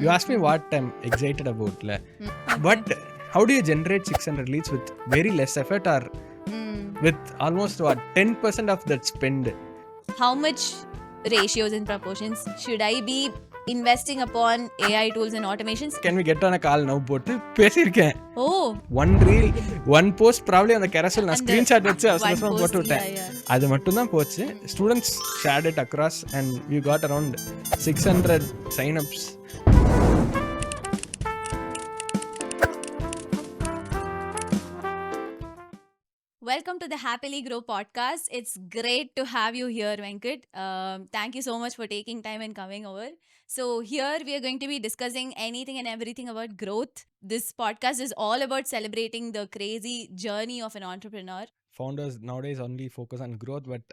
You asked me what I'm excited about. But how do you generate 600 leads with very less effort or with almost 10% of that spend? How much ratios and proportions should I be investing upon AI tools and automations? Can we get on a call now? போட்டு பேசியிருக்கேன். Oh, one reel, one post probably on the carousel நான் screenshot வச்சு அவசரமா போட்டு விட்டேன். அது மட்டும் தான் போச்சு. Students shared it across and we got around 600 sign-ups. Welcome to the Happiligrow Podcast. It's great to have you here, Venkat. Thank you so much for taking time and coming over. So here we are going to be discussing anything and everything about growth. This podcast is all about celebrating the crazy journey of an entrepreneur. Founders nowadays only focus on growth, but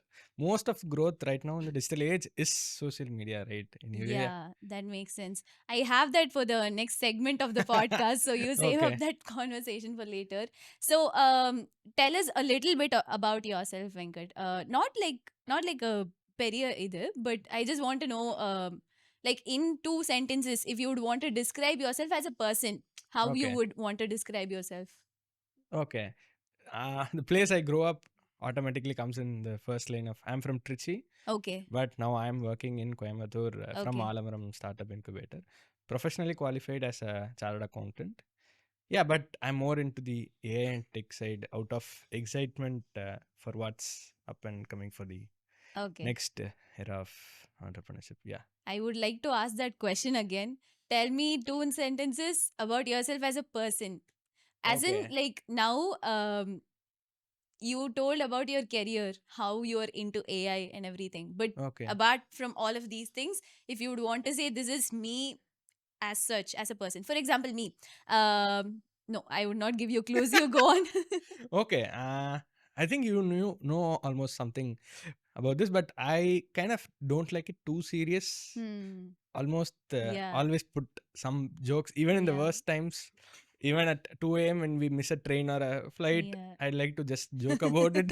most of growth right now in the digital age is social media, right? Anyway, yeah, that makes sense. I have that for the next segment of the podcast, so you save Okay. up that conversation for later. So tell us a little bit about yourself, Venkat. Not like a period either, but I just want to know, like in 2 sentences, if you would want to describe yourself as a person, how you Okay. would want to describe yourself. Okay. The place I grew up automatically comes in the first line of I'm from Trichy, Okay. but now I'm working in Coimbatore from Okay. Alamaram Startup Incubator. Professionally qualified as a chartered accountant. Yeah, but I'm more into the AI and tech side out of excitement for what's up and coming for the Okay. next era of entrepreneurship. Yeah. I would like to ask that question again. Tell me 2 sentences about yourself as a person. As in, Okay. like now, you told about your career, how you are into AI and everything. But Okay. apart from all of these things, if you would want to say this is me as such, as a person. For example, me. No, I would not give you clues. You go on. Okay. I think you know almost something about this, but I kind of don't like it too serious. Almost Yeah. always put some jokes, even in the Yeah. worst times. Even at 2 a.m. when we miss a train or a flight, Yeah. I'd like to just joke about it.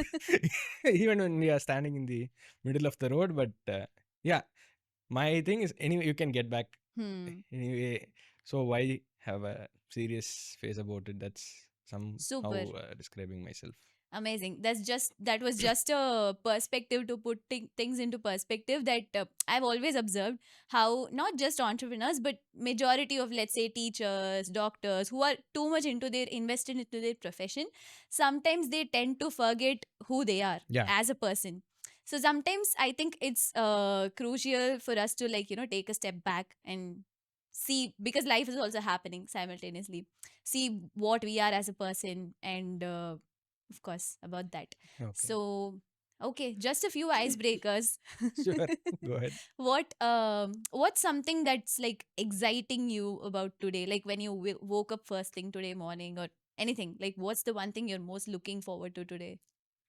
Even when we are standing in the middle of the road. But yeah, my thing is anyway, you can get back anyway. So why have a serious face about it? That's somehow Super. describing myself. Amazing. That was just a perspective to put things into perspective that I've always observed how not just entrepreneurs but majority of, let's say, teachers, doctors who are too much invested into their profession, sometimes they tend to forget who they are Yeah. as a person. So sometimes I think it's crucial for us to take a step back and see, because life is also happening simultaneously, see what we are as a person and of course about that. Okay. So okay, just a few icebreakers. Sure. Go ahead. What's something that's like exciting you about today, like when you woke up first thing today morning, or anything, like what's the one thing you're most looking forward to today?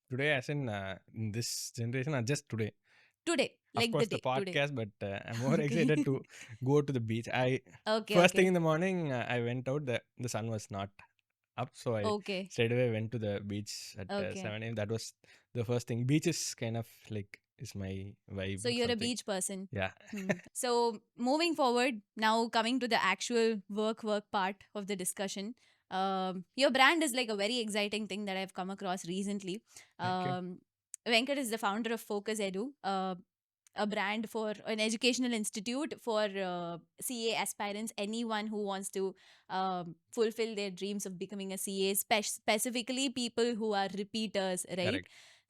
Today, as in this generation, or just today? Today, like Of course, the the day today. podcast, but I'm more Okay. excited to go to the beach. Okay. First Okay. thing in the morning, I went out. The sun was not up, so I Okay. straight away went to the beach at Okay. 7 a.m. That was the first thing. Beach is kind of like is my vibe. So you're a something. beach person. Yeah. So moving forward, now coming to the actual work part of the discussion. Your brand is like a very exciting thing that I've come across recently. Thank you. Venkat is the founder of FOCAS Edu, a brand for an educational institute for CA aspirants, anyone who wants to fulfill their dreams of becoming a CA, specifically people who are repeaters, right? Correct.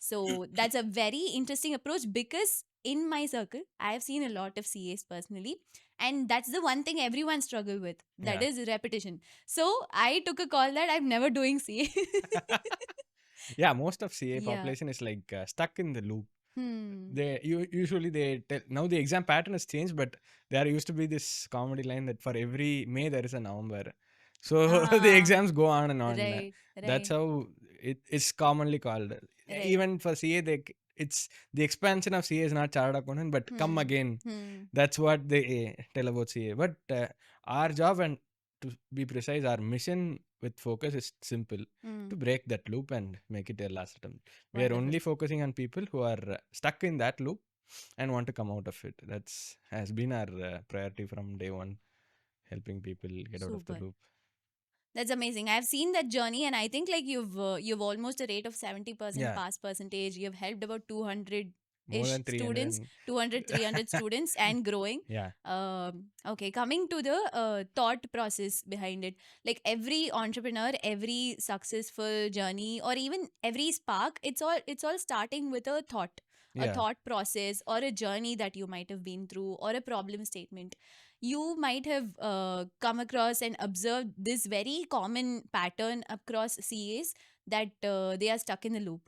So that's a very interesting approach, because in my circle, I have seen a lot of CAs personally, and that's the one thing everyone struggle with. That Yeah. is repetition. So I took a call that I'm never doing CA. Yeah, most of CA Yeah. population is like stuck in the loop. Hmm. Usually they tell, now the exam pattern has changed, but there used to be this comedy line that for every May there is a November, so the Ah, exams go on and on. right, That's right, how it's commonly called. right. Even for CA, it's the expansion of CA is not chartered accountant, but come again. That's what they tell about CA. But our job, and to be precise, our mission with FOCAS is simple: to break that loop and make it a last attempt. We are Wonderful. only focusing on people who are stuck in that loop and want to come out of it. Has been our priority from day one helping people get out of the Super. loop. That's amazing. I've seen that journey, and I think like you've almost a rate of 70% Yeah, pass percentage. You've helped about 200 more ish than 300 students, and 200, 300 students, and growing. yeah, Okay, coming to the thought process behind it, like every entrepreneur, every successful journey, or even every spark, it's all starting with a yeah, thought process, or a journey that you might have been through, or a problem statement. You might have come across and observed this very common pattern across CAs, that they are stuck in the loop.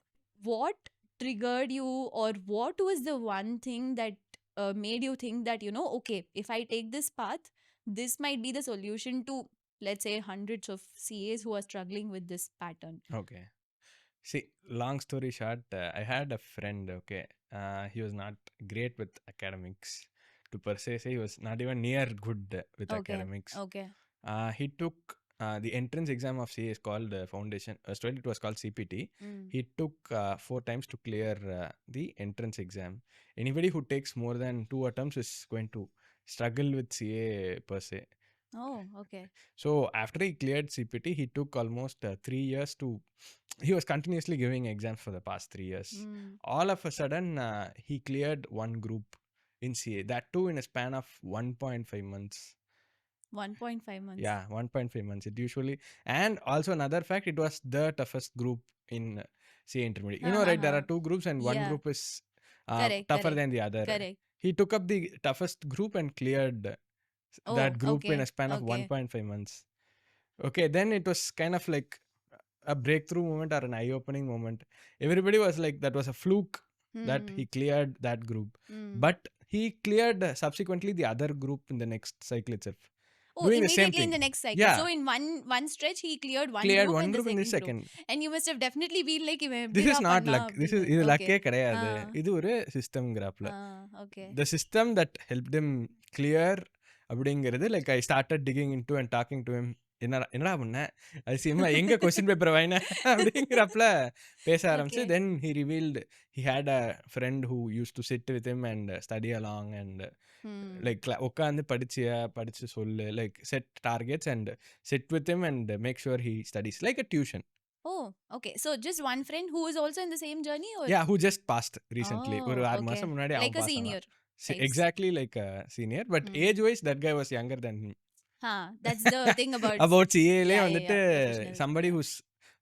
What triggered you, or what was the one thing that made you think that, okay, if I take this path, this might be the solution to, let's say, hundreds of CAs who are struggling with this pattern? okay. See, long story short, I had a friend, okay. He was not great with academics. To per se, say he was not even near good with Okay, academics. okay. He took the entrance exam of CA is called Foundation. Still, it was called CPT. Mm. He took 4 times to clear the entrance exam. Anybody who takes more than 2 attempts is going to struggle with CA per se. Oh, okay. So after he cleared CPT, he took almost 3 years to. He was continuously giving exams for the past 3 years. Mm. All of a sudden, he cleared one group in CA. That too in a span of 1.5 months. 1.5 months. Yeah, 1.5 months. It usually, and also another fact, it was the toughest group in CA intermediate. You Ha know, ha right? There ha. are two groups, and one Yeah, group is correct, tougher correct, than the other. correct. He took up the toughest group and cleared Oh, that group in a okay, span of okay. 1.5 months. Okay, then it was kind of like a breakthrough moment or an eye-opening moment. Everybody was like, that was a fluke that he Hmm. cleared that group. Hmm. But he cleared subsequently the other group in the next cycle itself, Oh, doing the same immediately in the thing. next cycle. Yeah, So in one stretch, he cleared one cleared group one and the group in the second group. second. And you must have definitely been like, இவன் This is எப்படிடா not பண்ணா luck. இது அப்படின்னு. லக்கே Okay. கிடையாது. Ah, இது ஒரு சிஸ்டம்ங்கிறாப்ல. okay. The system that helped him clear அப்படிங்கிறது, like I started digging into and talking to him. என்னடா பண்ண அதிசயமா எங்க கொஸ்டின் பேப்பர் வாங்கின அப்படிங்கிறப்பல பேச ஆரம்பிச்சு. Okay. Then he revealed he had a friend who used to sit with him and study along and Hmm. like உட்காந்து படிச்சு சொல்லு, like set targets and sit with him and make sure he studies like a tuition. Oh, okay. So just one friend who is also in the same journey, or? Yeah, who just passed recently. ஒரு Oh, 6 okay. மாசம் முன்னாடி Like அவன் a pass ஆனான். senior types. Exactly like a senior, but Hmm. age wise that guy was younger than him. That's the thing about About CA லே yeah, வந்துட்டு professional. somebody Yeah. who's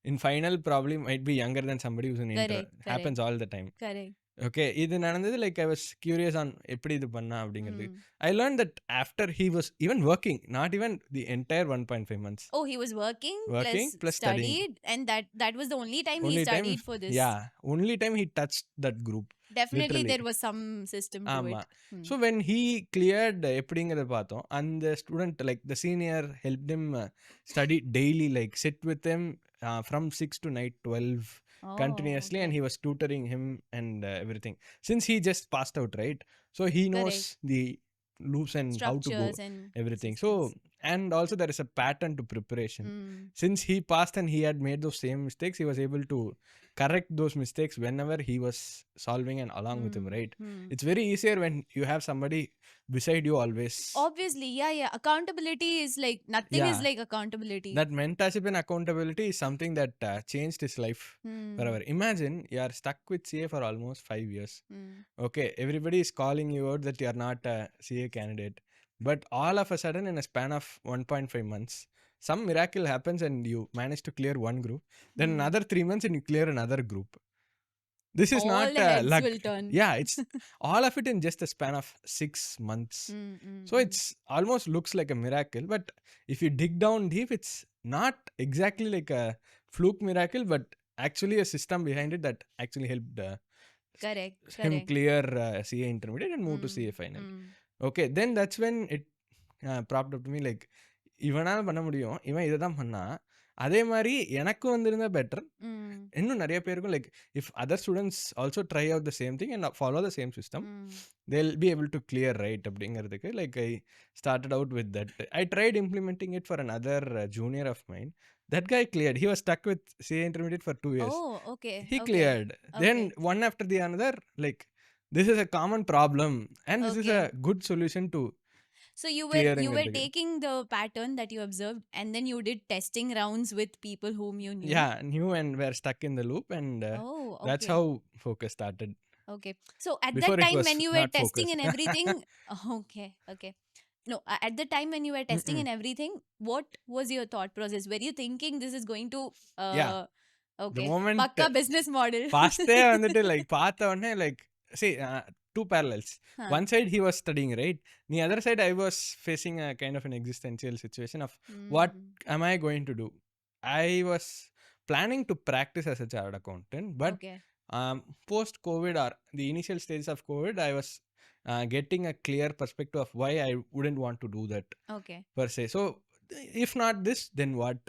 in final probably might be younger than somebody who's in inter. Correct, Happens all the time. correct. Okay, இது நடந்தது, like I was curious on எப்படி இது பண்ணா அப்படிங்கிறது. Hmm. I learned that after he was even working, not even the entire 1.5 months. Oh, he was working Plus studying. studied, and that was the only time he Only time, studied for this. yeah, only time he touched that group. Definitely Literally. there was some system to ஆமா. it. Hmm. So when he cleared எப்படிங்கிறத பார்த்தோம். அந்த student, like the senior helped him study daily, like sit with him from 6 to night 12 Oh, continuously, and okay. he was tutoring him and everything. Since he just passed out, right? So he knows the loops and how to go Structures and everything. systems. So, and also there is a pattern to preparation. Hmm. Since he passed and he had made those same mistakes, he was able to correct those mistakes whenever he was solving and along with him, right? Hmm. It's very easier when you have somebody beside you always. Obviously, yeah. Accountability is like nothing is Yeah. like accountability. That mentorship and accountability is something that changed his life Hmm. forever. Imagine you are stuck with CA for almost 5 years. Hmm. Okay, everybody is calling you out that you are not a CA candidate. But all of a sudden, in a span of 1.5 months, some miracle happens and you manage to clear one group. Then Hmm. another 3 months and you clear another group. This is All not heads luck. will turn. Yeah, it's all of it in just a span of 6 months. So it's almost looks like a miracle. But if you dig down deep, it's not exactly like a fluke miracle, but actually a system behind it that actually helped Correct. him clear CA intermediate and move to CA final. Okay, then that's when it propped up to me like, இவனால பண்ண முடியும், இவன் இதை தான் பண்ணா, அதே மாதிரி எனக்கும் வந்திருந்தா பெட்டர். இன்னும் நிறைய பேருக்கும், like if other students also try out the same thing and follow the same system, they'll be able to clear, right? அப்படிங்கிறதுக்கு like I started out with that. I tried implementing it for another junior of mine. That guy cleared. He was stuck with CA intermediate for 2 years. Oh, okay. He cleared. Then Okay. one after the another, like this is a common problem and this is Okay. a good solution to So you clearing were it. taking the pattern that you observed, and then you did testing rounds with people whom you knew. Yeah, knew and were stuck in the loop, and Oh, that's okay. how focus started. Okay. So at Before that it time when was you were not testing focus. and everything, okay, okay. No, at the time when you were testing Mm-mm. and everything, what was your thought process? Were you thinking this is going to, Yeah, the okay, moment pakka business model? Paste வந்துட்டு like பார்த்த உடனே like see two parallels. Huh. One side he was studying, right? The other side I was facing a kind of an existential situation of what am I going to do. I was planning to practice as a chartered accountant, but Okay. post COVID or the initial stages of COVID, I was getting a clear perspective of why I wouldn't want to do that Okay. per se. So if not this, then what?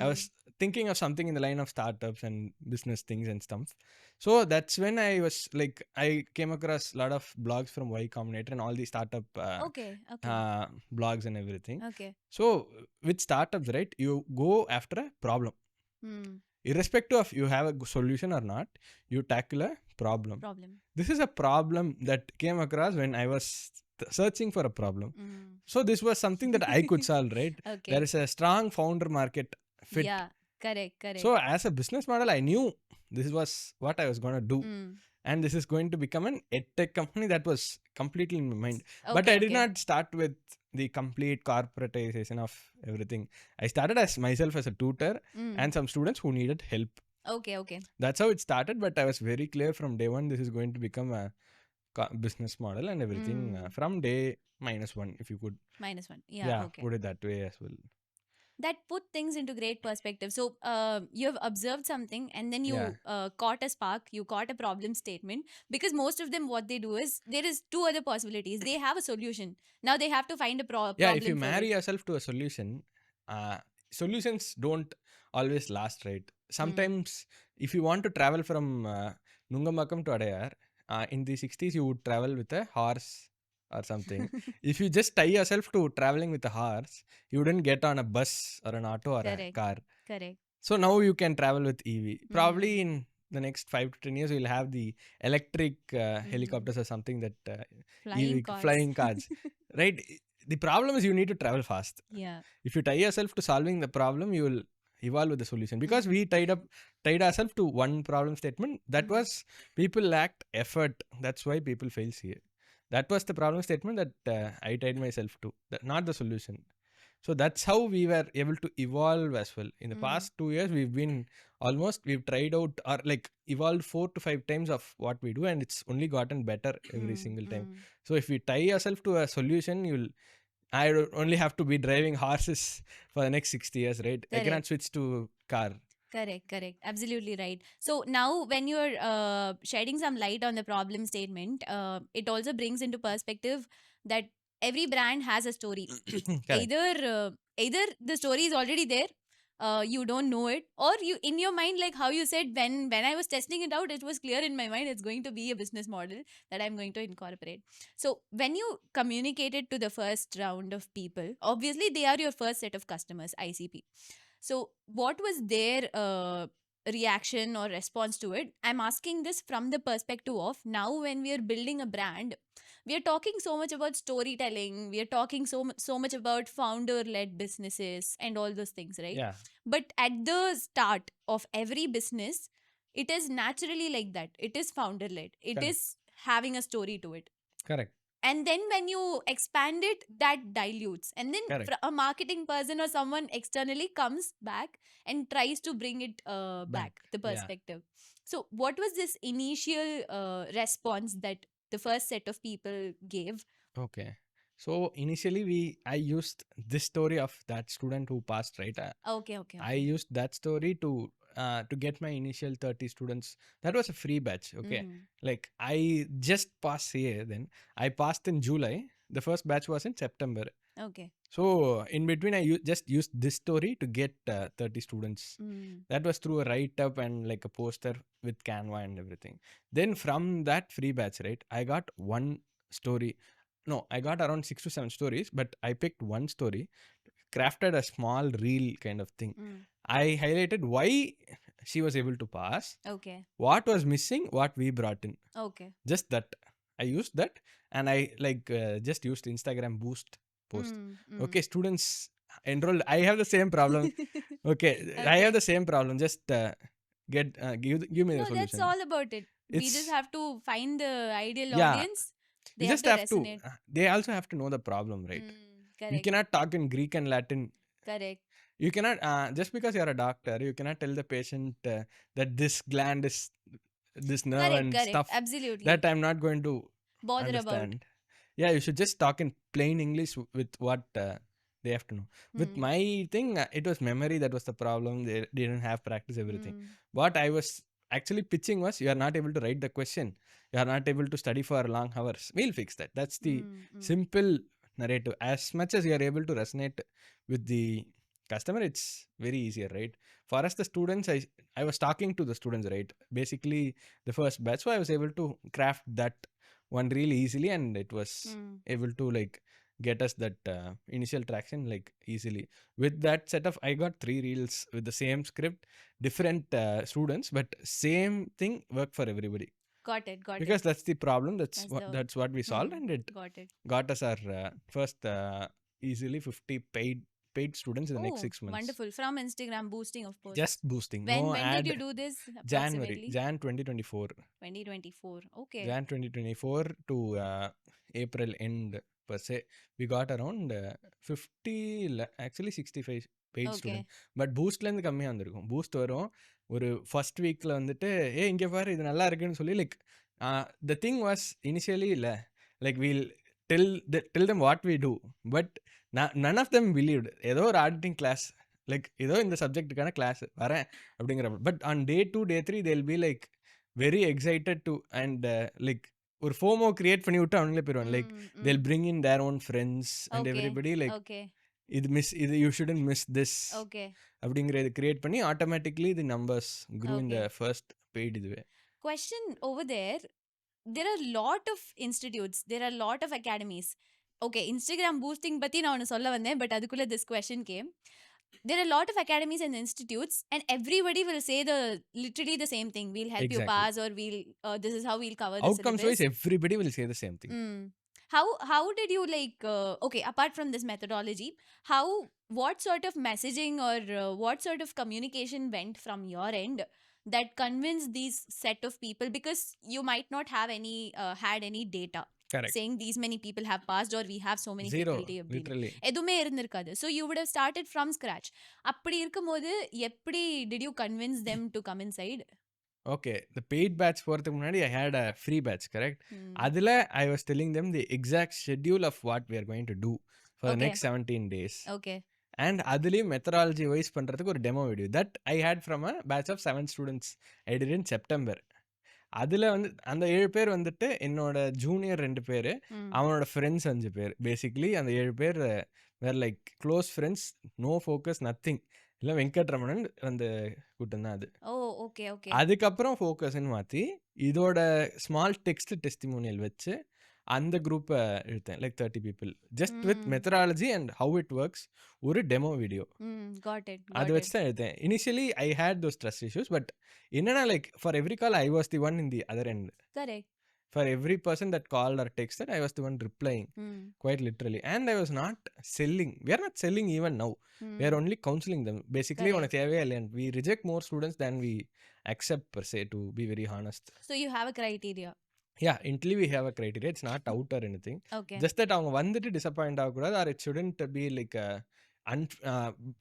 I Hmm. was thinking of something in the line of startups and business things and stuff. So that's when I was like, I came across a lot of blogs from Y Combinator and all the startup Okay. Okay. blogs and everything. Okay. So with startups, right, you go after a problem. Hmm. Irrespective of you have a solution or not, you tackle a problem. Problem. This is a problem that came across when I was searching for a problem. Hmm. So this was something that I could solve, right? Okay. There is a strong founder market fit. Yeah. Correct. Correct. So as a business model, I knew this was what I was going to do. Hmm. And this is going to become an edtech company. That was completely in my mind. But Okay. I did Okay. not start with the complete corporatization of everything. I started as myself as a tutor Hmm. and some students who needed help. Okay. Okay. That's how it started. But I was very clear from day one, this is going to become a business model and everything from day -1, if you could. -1. Yeah. Okay. Put it that way as well. That put things into great perspective. So you have observed something, and then you Yeah. caught a spark, you caught a problem statement, because most of them, what they do is, there is two other possibilities. They have a solution. Now they have to find a Yeah, if you problem for marry it. yourself to a solution, solutions don't always last, right? Sometimes if you want to travel from Nungamakam to Adayar, in the 60s you would travel with a horse or something. If you just tie yourself to traveling with a horse, you wouldn't get on a bus or an auto or a Correct. car. Correct. So now you can travel with EV. Probably in the next 5 to 10 years, we'll have the electric helicopters or something that Flying EV cars. flying cars, right? The problem is you need to travel fast. Yeah. If you tie yourself to solving the problem, you will evolve with the solution. Because we tied ourselves to one problem statement. That was people lacked effort. That's why people fail here. That was the problem statement that I tied myself to. Not the solution. So that's how we were able to evolve as well. In the past 2 years, we've tried out or like evolved 4 to 5 times of what we do, and it's only gotten better every single time. So if we tie yourself to a solution, I only have to be driving horses for the next 60 years, right? I cannot switch to car. Correct. Absolutely right. So now, when you're shedding some light on the problem statement, it also brings into perspective that every brand has a story. Correct. Either the story is already there, you don't know it, or you, in your mind, like how you said, when I was testing it out, it was clear in my mind it's going to be a business model that I'm going to incorporate. So when you communicated to the first round of people, obviously they are your first set of customers, ICP. So, what was their reaction or response to it? I'm asking this from the perspective of, now when we are building a brand, we are talking so much about storytelling, we are talking so much about founder led businesses and all those things, right? Yeah. But at the start of every business, it is naturally like that. It is founder led, it Correct. is having a story to it. Correct. And then when you expand it, that dilutes, and then Correct. a marketing person or someone externally comes back and tries to bring it back the Yeah. perspective. So what was this initial response that the first set of people gave? Okay. So initially I used this story of that student who passed, right? Okay. I used that story to get my initial 30 students. That was a free batch. Okay. Like I just passed CA then. I passed in July. The first batch was in September. Okay. So in between, I just used this story to get 30 students. That was through a write-up and like a poster with Canva and everything. Then from that free batch, right, I got one story. No, I got around 6 to 7 stories, but I picked one story, crafted a small reel kind of thing. I highlighted why she was able to pass. Okay. What was missing, what we brought in. Okay. Just that. I used that, and I just used Instagram boost post. Mm. Okay, students enrolled. I have the same problem. Okay, I have Okay. the same problem. Just give me No, the that's solution. all about it. We just It's have to find the ideal yeah. audience. They You have just to have to. resonate. They also have to know the problem, right? You Correct. cannot talk in Greek and Latin. Correct. You cannot just because you're a doctor, you cannot tell the patient that this gland is this nerve Correct. and Correct. stuff Absolutely. that I'm not going to Bother about. understand. Yeah, you should just talk in plain English with what they have to know. With Hmm. my thing, it was memory that was the problem. They didn't have practice everything. Hmm. What I was actually pitching was, you are not able to write the question. You are not able to study for long hours. We'll fix that. That's the simple narrative. As much as you are able to resonate with the customer, it's very easier, right? For us, the students, I was talking to the students, right? Basically, the first batch. So I was able to craft that one really easily, and it was able to like get us that initial traction like easily. With that setup, I got 3 reels with the same script, different students, but same thing worked for everybody. Got it. Got Because it. that's the problem. That's the. That's what we solved, and it Got it. got us our first easily 50 paid students in the next Oh, 6 months. wonderful. From Instagram boosting, of course. Just boosting, When no when ad. did you do this January, approximately? Jan 2024. 2024. Okay. Jan 2024 to April end per se. We got around 50, actually 65 paid student. Okay. But பூஸ்ட்லேருந்து கம்மியாக வந்திருக்கும். Boost வரும் ஒரு first வீக்கில் வந்துட்டு இங்கே பாரு இது நல்லா இருக்குன்னு சொல்லி like the thing was initially இல்லை like we'll tell them what we do but none of them believed. ஏதோ ஒரு ஆடிட்டிங் கிளாஸ் லைக் ஏதோ இந்த சப்ஜெக்ட்டுக்கான கிளாஸ் வரேன் அப்படிங்கிற. But on day 2 day 3 they'll be like very excited to and like ஒரு FOMO create பண்ணி விட்டு அவங்களே போயிடுவாங்க. Like they'll bring in their own friends and everybody like இது யூ ஷுடன்ட் மிஸ் திஸ் அப்படிங்கிறது கிரியேட் பண்ணி automatically the numbers grew in the first paid இதுவே. Question over there. There are a lot of institutes. There are a lot of academies. Okay, Instagram boosting பத்தி நான் ஒன்று சொல்ல வந்தேன், but அதுக்குள்ள this question came. There are a lot of academies and institutes, and everybody will say literally the same thing. We'll help you pass, or this is how we'll cover the outcomes syllabus. wise everybody will say the same thing. How did you like okay, apart from this methodology, what sort of messaging or what sort of communication went from your end that convinced these set of people? Because you might not have had any data. Correct. Saying these many people have passed or we have so many Zero, faculty literally. எதுவுமே இருந்திருக்காது. So you would have started from scratch. அப்படி இருக்கும்போது எப்படி did you convince them to come inside? Okay, the paid batch போகிறதுக்கு முன்னாடி I had a free batch, correct? அதில் I was telling them the exact schedule of what we are going to do for the next 17 days. Okay. And அதுலேயும் methodology wise பண்ணுறதுக்கு ஒரு demo video that I had from a batch of 7 students I did in September. அதில் வந்து அந்த 7 பேர் வந்துட்டு என்னோட junior 2 பேர், அவனோட ஃப்ரெண்ட்ஸ் 5 பேர். பேசிக்லி அந்த 7 பேர் were like close friends, no focus, nothing. இல்லை வெங்கட் ரமணன் அந்த கூட்டம் தான் அது. அதுக்கப்புறம் ஃபோக்கஸ்ன்னு மாற்றி இதோட ஸ்மால் டெக்ஸ்ட் டெஸ்டிமோனியல் வச்சு அந்த குரூப்பை இழுத்தேன். Like 30 people just with methodology and how it works. ஒரு டெமோ வீடியோ அதை வச்சு தான் எழுத்தேன். Initially I had those trust issues. But என்னன்னா like for every call I was the one in the other end. For every person that called or texted, I was the one replying, quite literally. And I was not selling. We are not selling even now. We are only counseling them. Basically, we reject more students than we accept, per se, to be very honest. So you have a criteria. Yeah, internally we have a criteria. It's not out or anything. Okay. Just that அவங்க வந்துட்டு disappoint ஆகக்கூடாது, or it shouldn't be like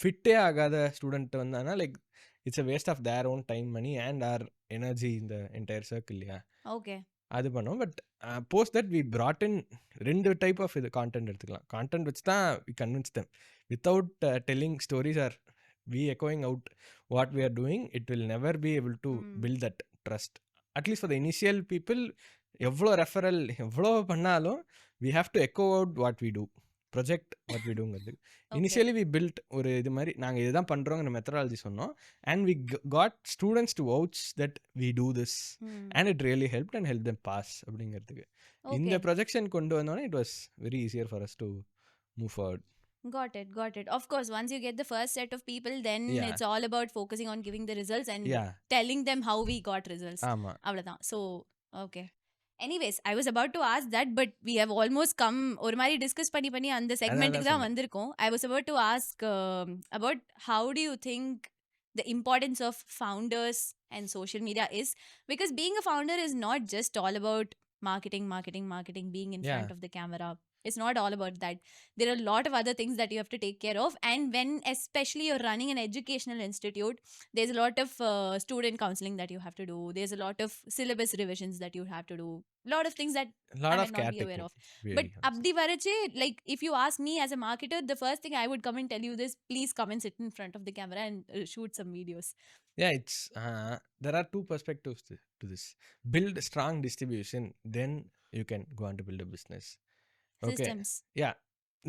ஃபிட்டே ஆகாத student வந்தானா like it's a waste of their own time, money and our energy in the entire circle. இல்லையா? Okay. அது பண்ணோம். But post that we brought in 2 type of இது content எடுத்துக்கலாம். Content வச்சு தான் we convince them. Without telling stories are we எக்கோயிங் out what we are doing, it will never be able to build that trust. At least for the initial people எவ்வளோ referral எவ்வளோ பண்ணாலும் we have to echo out what we do, project what we டூங்கிறது. Initially we build ஒரு இது மாதிரி நாங்கள் இதுதான் பண்ணுறோங்கிற மெத்தடாலஜி சொன்னோம். And we got students to vouch that we do this and it really help and help them pass அப்படிங்கிறதுக்கு. இந்த ப்ரொஜெக்ஷன் கொண்டு வந்தோன்னே it was very easier for us to move forward. Got it. Of course, once you get the first set of people, then it's all about focusing on giving the results and telling them how we got results. ஆமாம், அவ்வளோதான். So, okay. Anyways, I was about to ask that, but we have almost come ஒரு மாதிரி discuss பண்ணி அந்த செக்மெண்ட்டுக்கு தான் வந்திருக்கோம். I was about to ask about how do you think the importance of founders and social media is, because being a founder is not just all about marketing, being in front of the camera. It's not all about that. There are a lot of other things that you have to take care of, and when especially you're running an educational institute, there's a lot of student counseling that you have to do. There's a lot of syllabus revisions that you have to do. A lot of things that I might not be aware of. But abdi varache, like if you ask me as a marketer, the first thing I would come and tell you this: please come and sit in front of the camera and shoot some videos. Yeah, it's there are two perspectives to this. Build strong distribution, then you can go on to build a business. Okay. Systems. Yeah.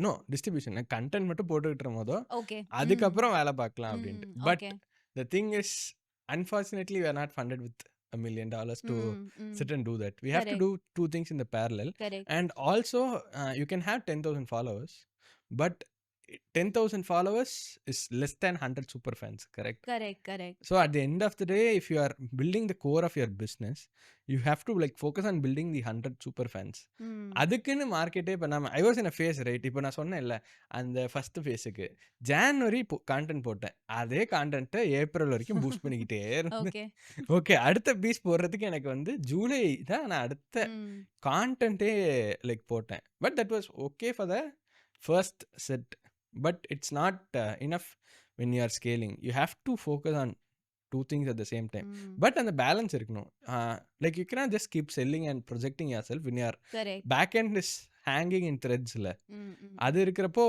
No, distribution. Content மட்டும் போட்டுக்கிட்டு போதோ Okay. அதுக்கப்புறம் வேலை பார்க்கலாம் அப்படின்ட்டு. But the thing is, unfortunately, we are not funded with $1 million to sit and do that. We have to do two things in the parallel. Correct. And also, you can have 10,000 followers, but 10,000 followers is less than 100 super fans, correct? Correct. So at the end of the day, if you are building the core of your business, you have to like focus on building the 100 super fans. அதுக்குன்னு மார்க்கெட்டே பண்ணாம I was in a phase, right? இப்போ நான் சொன்னேன் இல்லை, அந்த first ஃபேஸுக்கு January content போட்டேன். அதே கான்டென்ட்டை ஏப்ரல் வரைக்கும் பூஸ்ட் பண்ணிக்கிட்டே இருந்தேன். ஓகே, அடுத்த பீஸ் போடுறதுக்கு எனக்கு வந்து ஜூலை தான் நான் அடுத்த கான்டென்ட்டே லைக் போட்டேன். But that was okay for the first set. But it's not enough when you are scaling. You have to focus on two things at the same time. But on the balance irukno, like you cannot just keep selling and projecting yourself when your back end is hanging in threads la. Adu irukrappo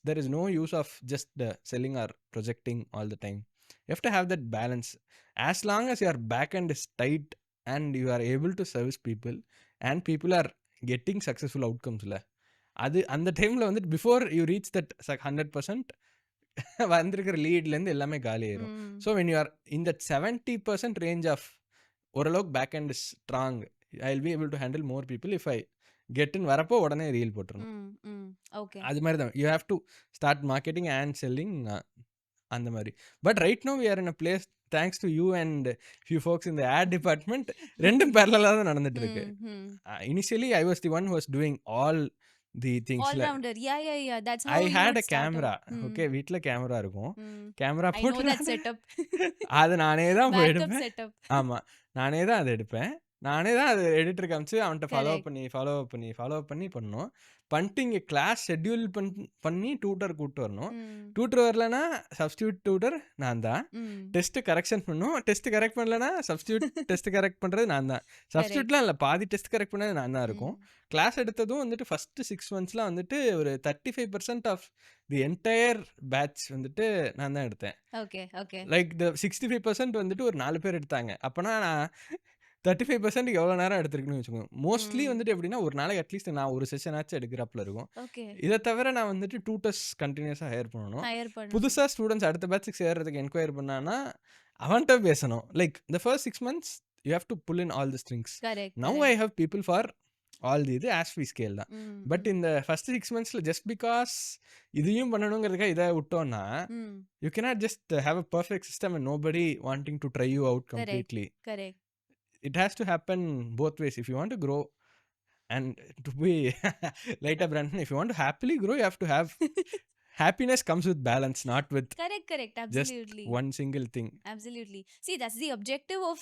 there is no use of just selling or projecting all the time. You have to have that balance. As long as your back end is tight and you are able to service people and people are getting successful outcomes la, அது அந்த டைமில் வந்துட்டு before you reach that 100% வந்திருக்கிற லீட்லேருந்து எல்லாமே காலி ஆயிரும். So when you are in that 70% range of ஓரளவுக்கு back and is strong, I will be able to handle more people if I கெட்டுன்னு வரப்போ உடனே ரீல் போட்டுருணும். அது மாதிரி தான் you have to start marketing and selling அந்த மாதிரி. But right now we are in a place, thanks to you and few folks இந்த ஆட் டிபார்ட்மெண்ட் ரெண்டும் பேரலாக தான் நடந்துட்டு இருக்கு. Initially I was the one who was doing all the things. All rounder. Yeah. That's how I had a camera. Okay, வீட்ல camera இருக்கும். Camera போட்டு I know that setup. அது நானே தான் போய் எடுப்பேன். Setup. ஆமா, நானே தான் அதை எடுப்பேன். நானே தான் அது எடிட்டர் காமிச்சு அவன்கிட்ட ஃபாலோ பண்ணி பண்ணணும். பண்ணிட்டு இங்கே கிளாஸ் ஷெட்யூல் பண்ணி டியூட்டர் கூப்பிட்டு வரணும். டியூட்டர் வரலன்னா சப்ஸ்டியூட் டியூட்டர் நான் தான். டெஸ்ட் கரெக்ஷன் பண்ணும். டெஸ்ட் கரெக்ட் பண்ணலன்னா சப்ஸ்டியூட் டெஸ்ட் கரெக்ட் பண்ணுறது நான் தான். சப்ஸ்டியூட்லாம் இல்லை, பாதி டெஸ்ட் கரெக்ட் பண்ணது நான் தான் இருக்கும். கிளாஸ் எடுத்ததும் வந்துட்டு ஃபஸ்ட்டு 6 monthsலாம் வந்துட்டு ஒரு 35% ஆஃப் தி என்டையர் பேட்ச் வந்துட்டு நான் தான் எடுத்தேன். லைக் த 65% வந்துட்டு ஒரு 4 பேர் எடுத்தாங்க. அப்போனா நான் 35% எவ்வளோ நேரம் எடுத்துருக்குன்னு வச்சுக்கோங்க. மோஸ்ட்லி வந்துட்டு எப்படின்னா ஒரு நாளைக்கு அட்லீஸ்ட் நான் ஒரு செஷன் ஆச்சு எடுக்கிறப்பல இருக்கும். இதை தவிர நான் வந்துட்டு டியூட்டர்ஸ் கண்டினியூஸாக ஹையர் பண்ணணும். புதுசாக ஸ்டூடெண்ட்ஸ் அடுத்த பேட்சுக்கு சேர்றதுக்கு என்கொயரி பண்ணான்னா அவன்கிட்ட பேசணும். Like the first 6 months you have to pull in all the strings. Now I have people for all இது ஆஸ் வி ஸ்கேல் தான். பட் இந்த ஃபர்ஸ்ட் 6 monthsல ஜஸ்ட் பிகாஸ் இதையும் பண்ணணுங்கிறதுக்காக இதை விட்டோம்னா you cannot just have a perfect system and nobody wanting to try you out completely. It has to happen both ways. If you want to grow and to be later Brandon, if you want to happily grow, you have to have happiness comes with balance, not with correct absolutely just one single thing. Absolutely. See, that's the objective of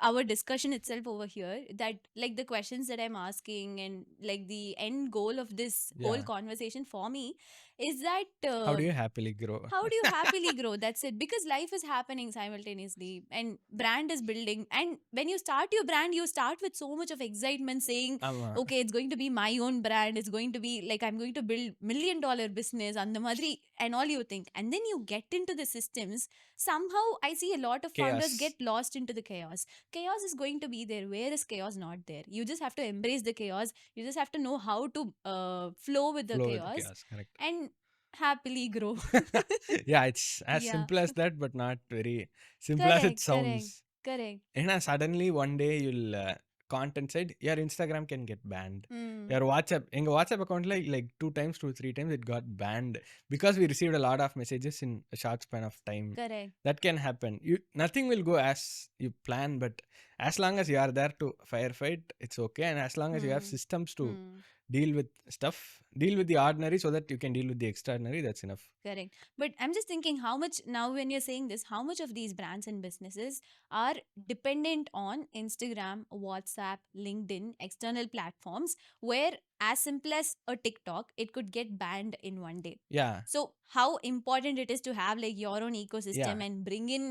our discussion itself over here, that like the questions that I'm asking and like the end goal of this whole conversation for me is that how do you happily grow? That's it, because life is happening simultaneously and brand is building, and when you start your brand you start with so much of excitement saying okay, it's going to be my own brand, it's going to be like I'm going to build $1 million business and the madri and all you think, and then you get into the systems. Somehow I see a lot of founders get lost into the chaos is going to be there. Where is chaos not there? You just have to embrace the chaos. You just have to know how to flow with the chaos. Correct. And happily grow. Yeah, it's as simple as that, but not very simple as it sounds. Correct. And suddenly one day you'll content side, your Instagram can get banned. Your WhatsApp, enga WhatsApp account like 2 times, 2-3 times it got banned because we received a lot of messages in a short span of time. Correct. That can happen. Nothing will go as you plan, but as long as you are there to firefight, it's okay, and as long as you have systems to deal with stuff, deal with the ordinary so that you can deal with the extraordinary, that's enough. Correct. But I'm just thinking how much, now when you're saying this, how much of these brands and businesses are dependent on Instagram, WhatsApp, LinkedIn, external platforms, where as simple as a TikTok, it could get banned in one day. Yeah, So how important it is to have like your own ecosystem Yeah. and bring in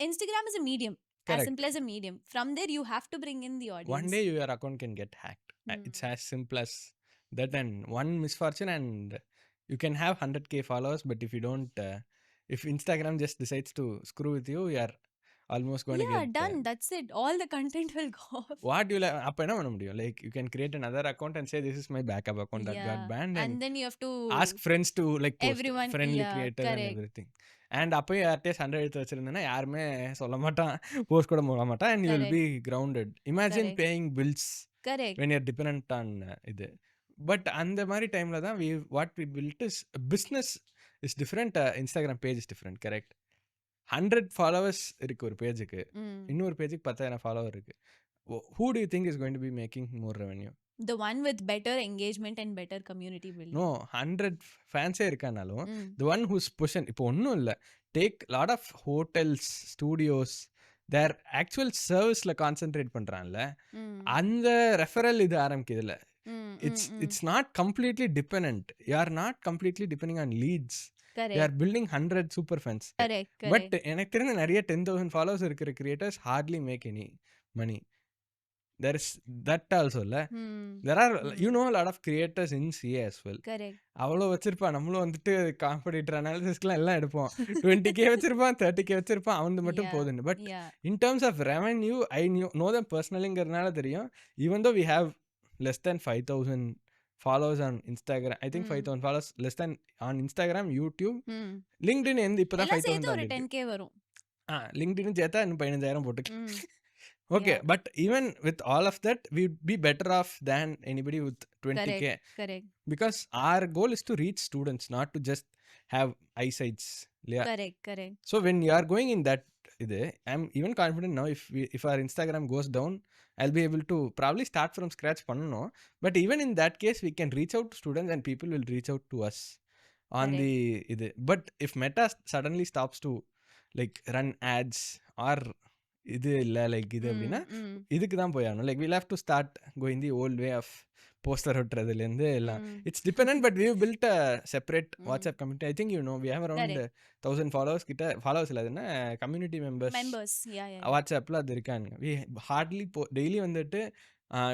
Instagram as a medium. As Correct. simple as a medium. From there, you have to bring in the audience. One day your account can get hacked. It's as simple as that, and one misfortune and you can have 100k followers, but if you don't, if Instagram just decides to screw with you, you are almost going to Yeah, get done. That's it. All the content will go off. what you like. அப்ப என்ன பண்ண முடியும்? Like you can create another account and say this is my backup account that got banned, and then you have to ask friends to like post everyone, friendly yeah, creators and correct. everything. And அப்பயும் யார்கிட்டயே சண்டை எடுத்து வச்சிருந்தேன்னா யாருமே சொல்ல மாட்டான், post கூட போட மாட்டான், and you will Correct. be grounded. Imagine Correct. paying bills Correct. when you're dependent on இது. பட் அந்த மாதிரி டைம்ல தான் what we build is business is different. Instagram page is different. Correct. 100 followers இருக்கு ஒரு பேஜுக்கு, இன்னொரு பேஜுக்கு 10,000 ஃபாலோவர் இருக்கு. who do you think is going to be making more revenue? The one with better engagement and better community building. No, 100 ஃபேன்ஸே இருக்கானாலும் the one who's pushing, இப்போ ஒன்றும் இல்லை, take lot of hotels, studios, their actual சர்வீஸில் concentrate பண்ணுறான்ல, அந்த referral இது ஆரம்பிக்குதுல்ல. It's not completely dependent. You are not completely depending on leads. Correct. You are building 100 super fans. Correct. But எனக்கு தெரிஞ்ச நிறைய 10,000 followers இருக்கிற creators hardly make any money. There is that also இல்ல. There are you know a lot of creators in CA as well. Correct. அவ்வளோ வச்சிருப்பா. நம்மளும் வந்துட்டு competitor அனாலிசிஸ்க்குலாம் எல்லாம் எடுப்போம். 20k வச்சிருப்பான், 30k வச்சிருப்பான், அவனுக்கு மட்டும் போதுன்னு. But in terms of revenue, I know them personallyங்கிறதுனால தெரியும். Even though we have less than 5,000 followers on Instagram, I think 5,000 followers less than on Instagram, YouTube, LinkedIn எந்த இப்பதான் 5,000 ஒரு 10k வரும். LinkedIn சேர்த்தா இன்னும் 15,000 போட்டு. Okay, but even with all of that, we'd be better off than anybody with 20k. Correct. Because our goal is to reach students, not to just have eyesights. Yeah. Correct. So when you are going in that, I'm even confident now if our Instagram goes down, I'll be able to probably start from scratch பண்ணனும். But even in that case, we can reach out to students and people will reach out to us on the இது. But if Meta suddenly stops to like run ads or இது இல்லை like இது அப்படின்னா இதுக்கு தான் போய் ஆகணும். Like we'll have to start going the old way of poster ஒட்டுறதுலேருந்து எல்லாம். It's dependent. But we have built a separate WhatsApp community. I think you know we have around 1,000 followers கிட்ட. ஃபாலோவர்ஸ் இல்லை, அதுன்னா கம்யூனிட்டி மெம்பர்ஸ் வாட்ஸ்அப்பில் அது இருக்காங்க. we hardly daily வந்துட்டு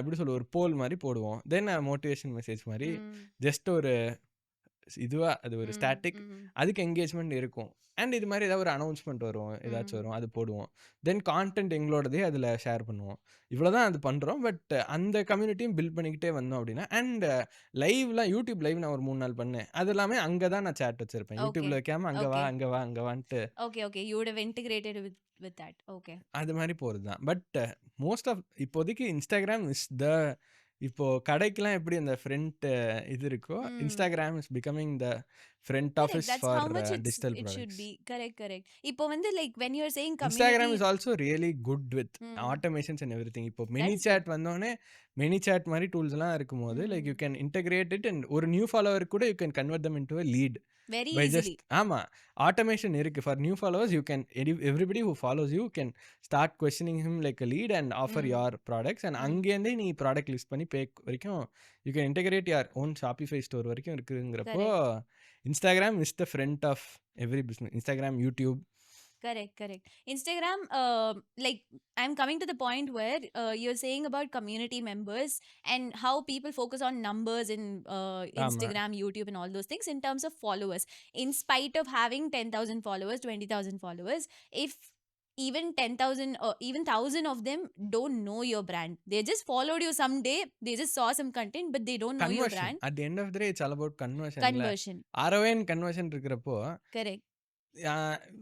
எப்படி சொல்ல ஒரு போல் மாதிரி போடுவோம். தென் மோட்டிவேஷன் மெசேஜ் மாதிரி ஜஸ்ட் ஒரு இதுவா அது ஒரு ஸ்டாட்டிக், அதுக்கு என்கேஜ்மெண்ட் இருக்கும். அண்ட் இது மாதிரி ஏதாவது ஒரு அனௌன்ஸ்மெண்ட் வரும், ஏதாச்சும் வரும், அது போடுவோம். தென் கான்டென்ட் எங்களோடதே அதில் ஷேர் பண்ணுவோம். இவ்வளோதான் அது பண்ணுறோம். பட் அந்த கம்யூனிட்டியும் பில்ட் பண்ணிக்கிட்டே வந்தோம் அப்படின்னா. அண்ட் லைவ்லாம் யூடியூப் லைவ் நான் ஒரு 3 நாள் பண்ணேன். அது எல்லாமே அங்கே தான் நான் சேட் வச்சிருப்பேன். யூடியூப்ல வைக்காம அங்கே want you would have integrated with that. Okay. அது மாதிரி போகிறது தான். பட் மோஸ்ட் ஆஃப் இப்போதைக்கு இன்ஸ்டாகிராம் இஸ் த, இப்போ கடைக்கெல்லாம் எப்படி அந்த ஃப்ரண்ட் இது இருக்கோ, Instagram is becoming the front office for digital products. It should be correct. இப்போ வந்து like when you are saying community, Instagram is also really good with automations and everything. இப்போ ManyChat வந்தோடனே ManyChat மாதிரி tools எல்லாம் இருக்கும்போது like you can integrate it and ஒரு new follower கூட you can convert them into a lead very by easily. just ஆமா automation இருக்கு. For new followers you can, everybody who follows you can start questioning him like a lead and offer your products, and அங்கேருந்தே நீ product list பண்ணி பே வரைக்கும் you can integrate your own Shopify store வரைக்கும் இருக்குங்கிறப்போ Instagram is the front of every business. Instagram, YouTube. Correct. Instagram, like I'm coming to the point where you're saying about community members and how people focus on numbers in Instagram, YouTube and all those things in terms of followers. In spite of having 10,000 followers, 20,000 followers, if even 10,000 or even 1,000 of them don't know your brand, they just followed you someday, they just saw some content but they don't know your brand. At the end of the day, it's all about conversion. ROI and conversion இருக்கிறப்போ, correct.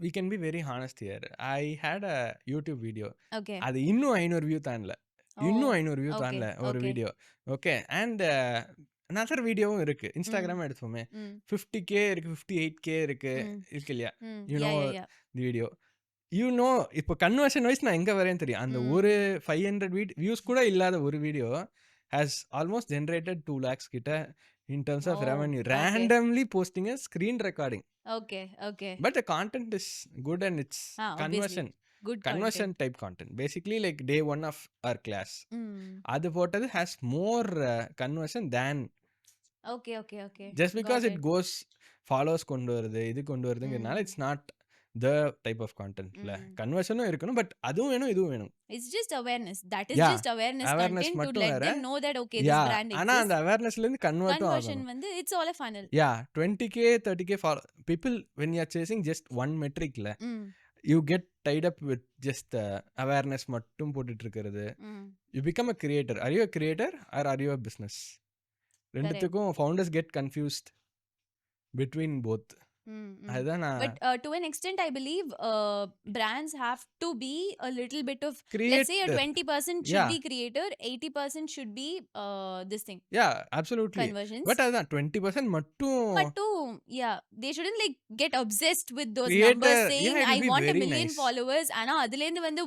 We can be very honest here. I had a YouTube video. Okay. அது இன்னும் 500 view தாண்டல, இன்னும் 500 view தாண்டல ஒரு video. Okay. And another வீடியோவும் இருக்கு. Instagram எடுத்துப்போமே, 50k இருக்கு, 58k இருக்கு இல்லையா? you know the video. இப்போ கன்வர்ஷன் வைஸ் நான் எங்க வரேன்னு தெரியும். அந்த ஒரு 500 வியூஸ் கூட இல்லாத ஒரு video has almost generated 2 lakhs கிட்ட in terms of revenue. Randomly posting a screen recording. Okay. But the content is good and it's conversion. Good conversion content. type content. Basically like day 1 of our class. அது போட்டது has more conversion than okay. just because it goes follows கொண்டு வருது இது கொண்டு வருதுங்கிறனால it's not the type of content. கன்வர்ஷனும் இருக்கணும், but அதுவும் வேணும் இதுவும் வேணும். It's just awareness. That is Yeah, just awareness awareness content to மட்டும் let வேற. them know that okay, this Yeah, brand ஆனா exists. அந்த அவேர்னஸ்ல இருந்து கன்வர்ட்டும் Conversion ஆகணும். வந்து it's all a funnel. Yeah, 20k 30k people when you are chasing just one metric ல you get tied up with just awareness மட்டும் போட்டுட்டு இருக்கிறது. You become a creator. Are you a creator or are you a business? ரெண்டுத்துக்கும் founders get confused between both. அதுதான் நான் But to an extent, I believe brands have to be a little bit of, let's create say a 20% should yeah be creator, 80% should be this thing, yeah absolutely. conversions. But அதுதான் 20% மட்டும் But to, yeah, they shouldn't like get obsessed with those Creator, numbers saying yeah, it'll I be want a very million nice. followers. ஆனா அதுலேருந்து வந்து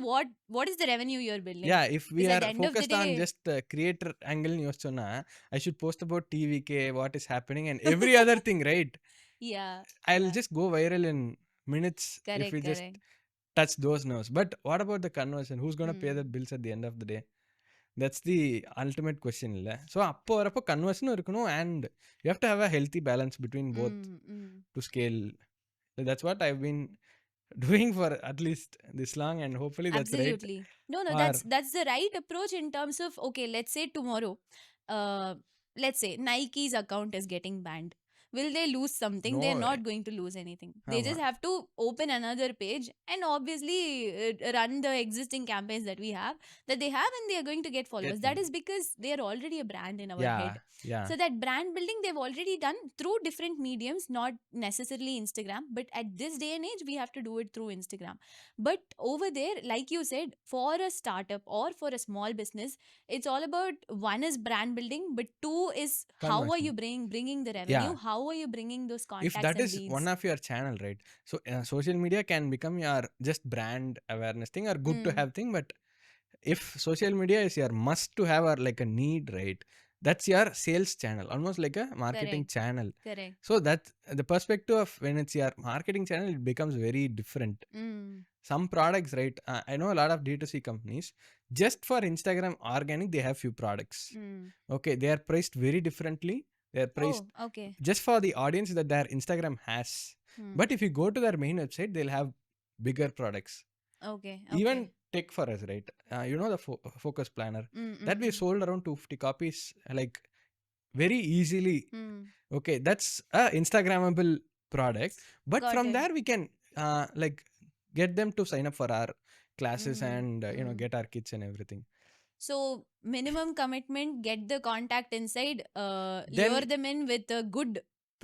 what is the revenue you're building? Yeah, if we Because at are the end of the focused on day- just creator angle யோசிச்சோன்னா I should post about TVK, what is happening and every other thing, right? Yeah, I'll yeah. just go viral in minutes if Correct, we just correct. touch those nerves. But what about the conversion? Who's going to pay the bills at the end of the day? That's the ultimate question இல்ல. So அப்போ வரப்போ கன்வர்ஷனும் இருக்கணும் and you have to have a healthy balance between both to scale. So that's what I've been doing for at least this long and hopefully that's Absolutely. right. No, that's the right approach in terms of, okay, let's say tomorrow, let's say Nike's account is getting banned. Will they lose something? No They're way. not going to lose anything. They ஆமா. just have to open another page and obviously run the existing campaigns that we have, that they have, and they are going to get followers. That is because they are already a brand in our head. Yeah. So that brand building they've already done through different mediums, not necessarily Instagram, but at this day and age we have to do it through Instagram. But over there, like you said, for a startup or for a small business, it's all about, one is brand building, but two is how are you bringing the revenue? How are you bringing those contacts? If that and is leads? one of your channel, right? So social media can become your just brand awareness thing or good to have thing, but if social media is your must to have or like a need, right, that's your sales channel, almost like a marketing channel. Correct. So that the perspective of when it's your marketing channel, it becomes very different. Some products, right, I know a lot of D2C companies, just for Instagram organic they have few products. Okay, they are priced very differently. They are priced okay. just for the audience that their Instagram has. But if you go to their main website, they'll have bigger products. Okay. Even tech for us, right? You know the focus planner that we sold around 250 copies like very easily. Okay, that's a Instagrammable product, but Got from it. there we can like get them to sign up for our classes and you know, get our kits and everything. So minimum commitment, get the contact inside, Then- lure them in with a good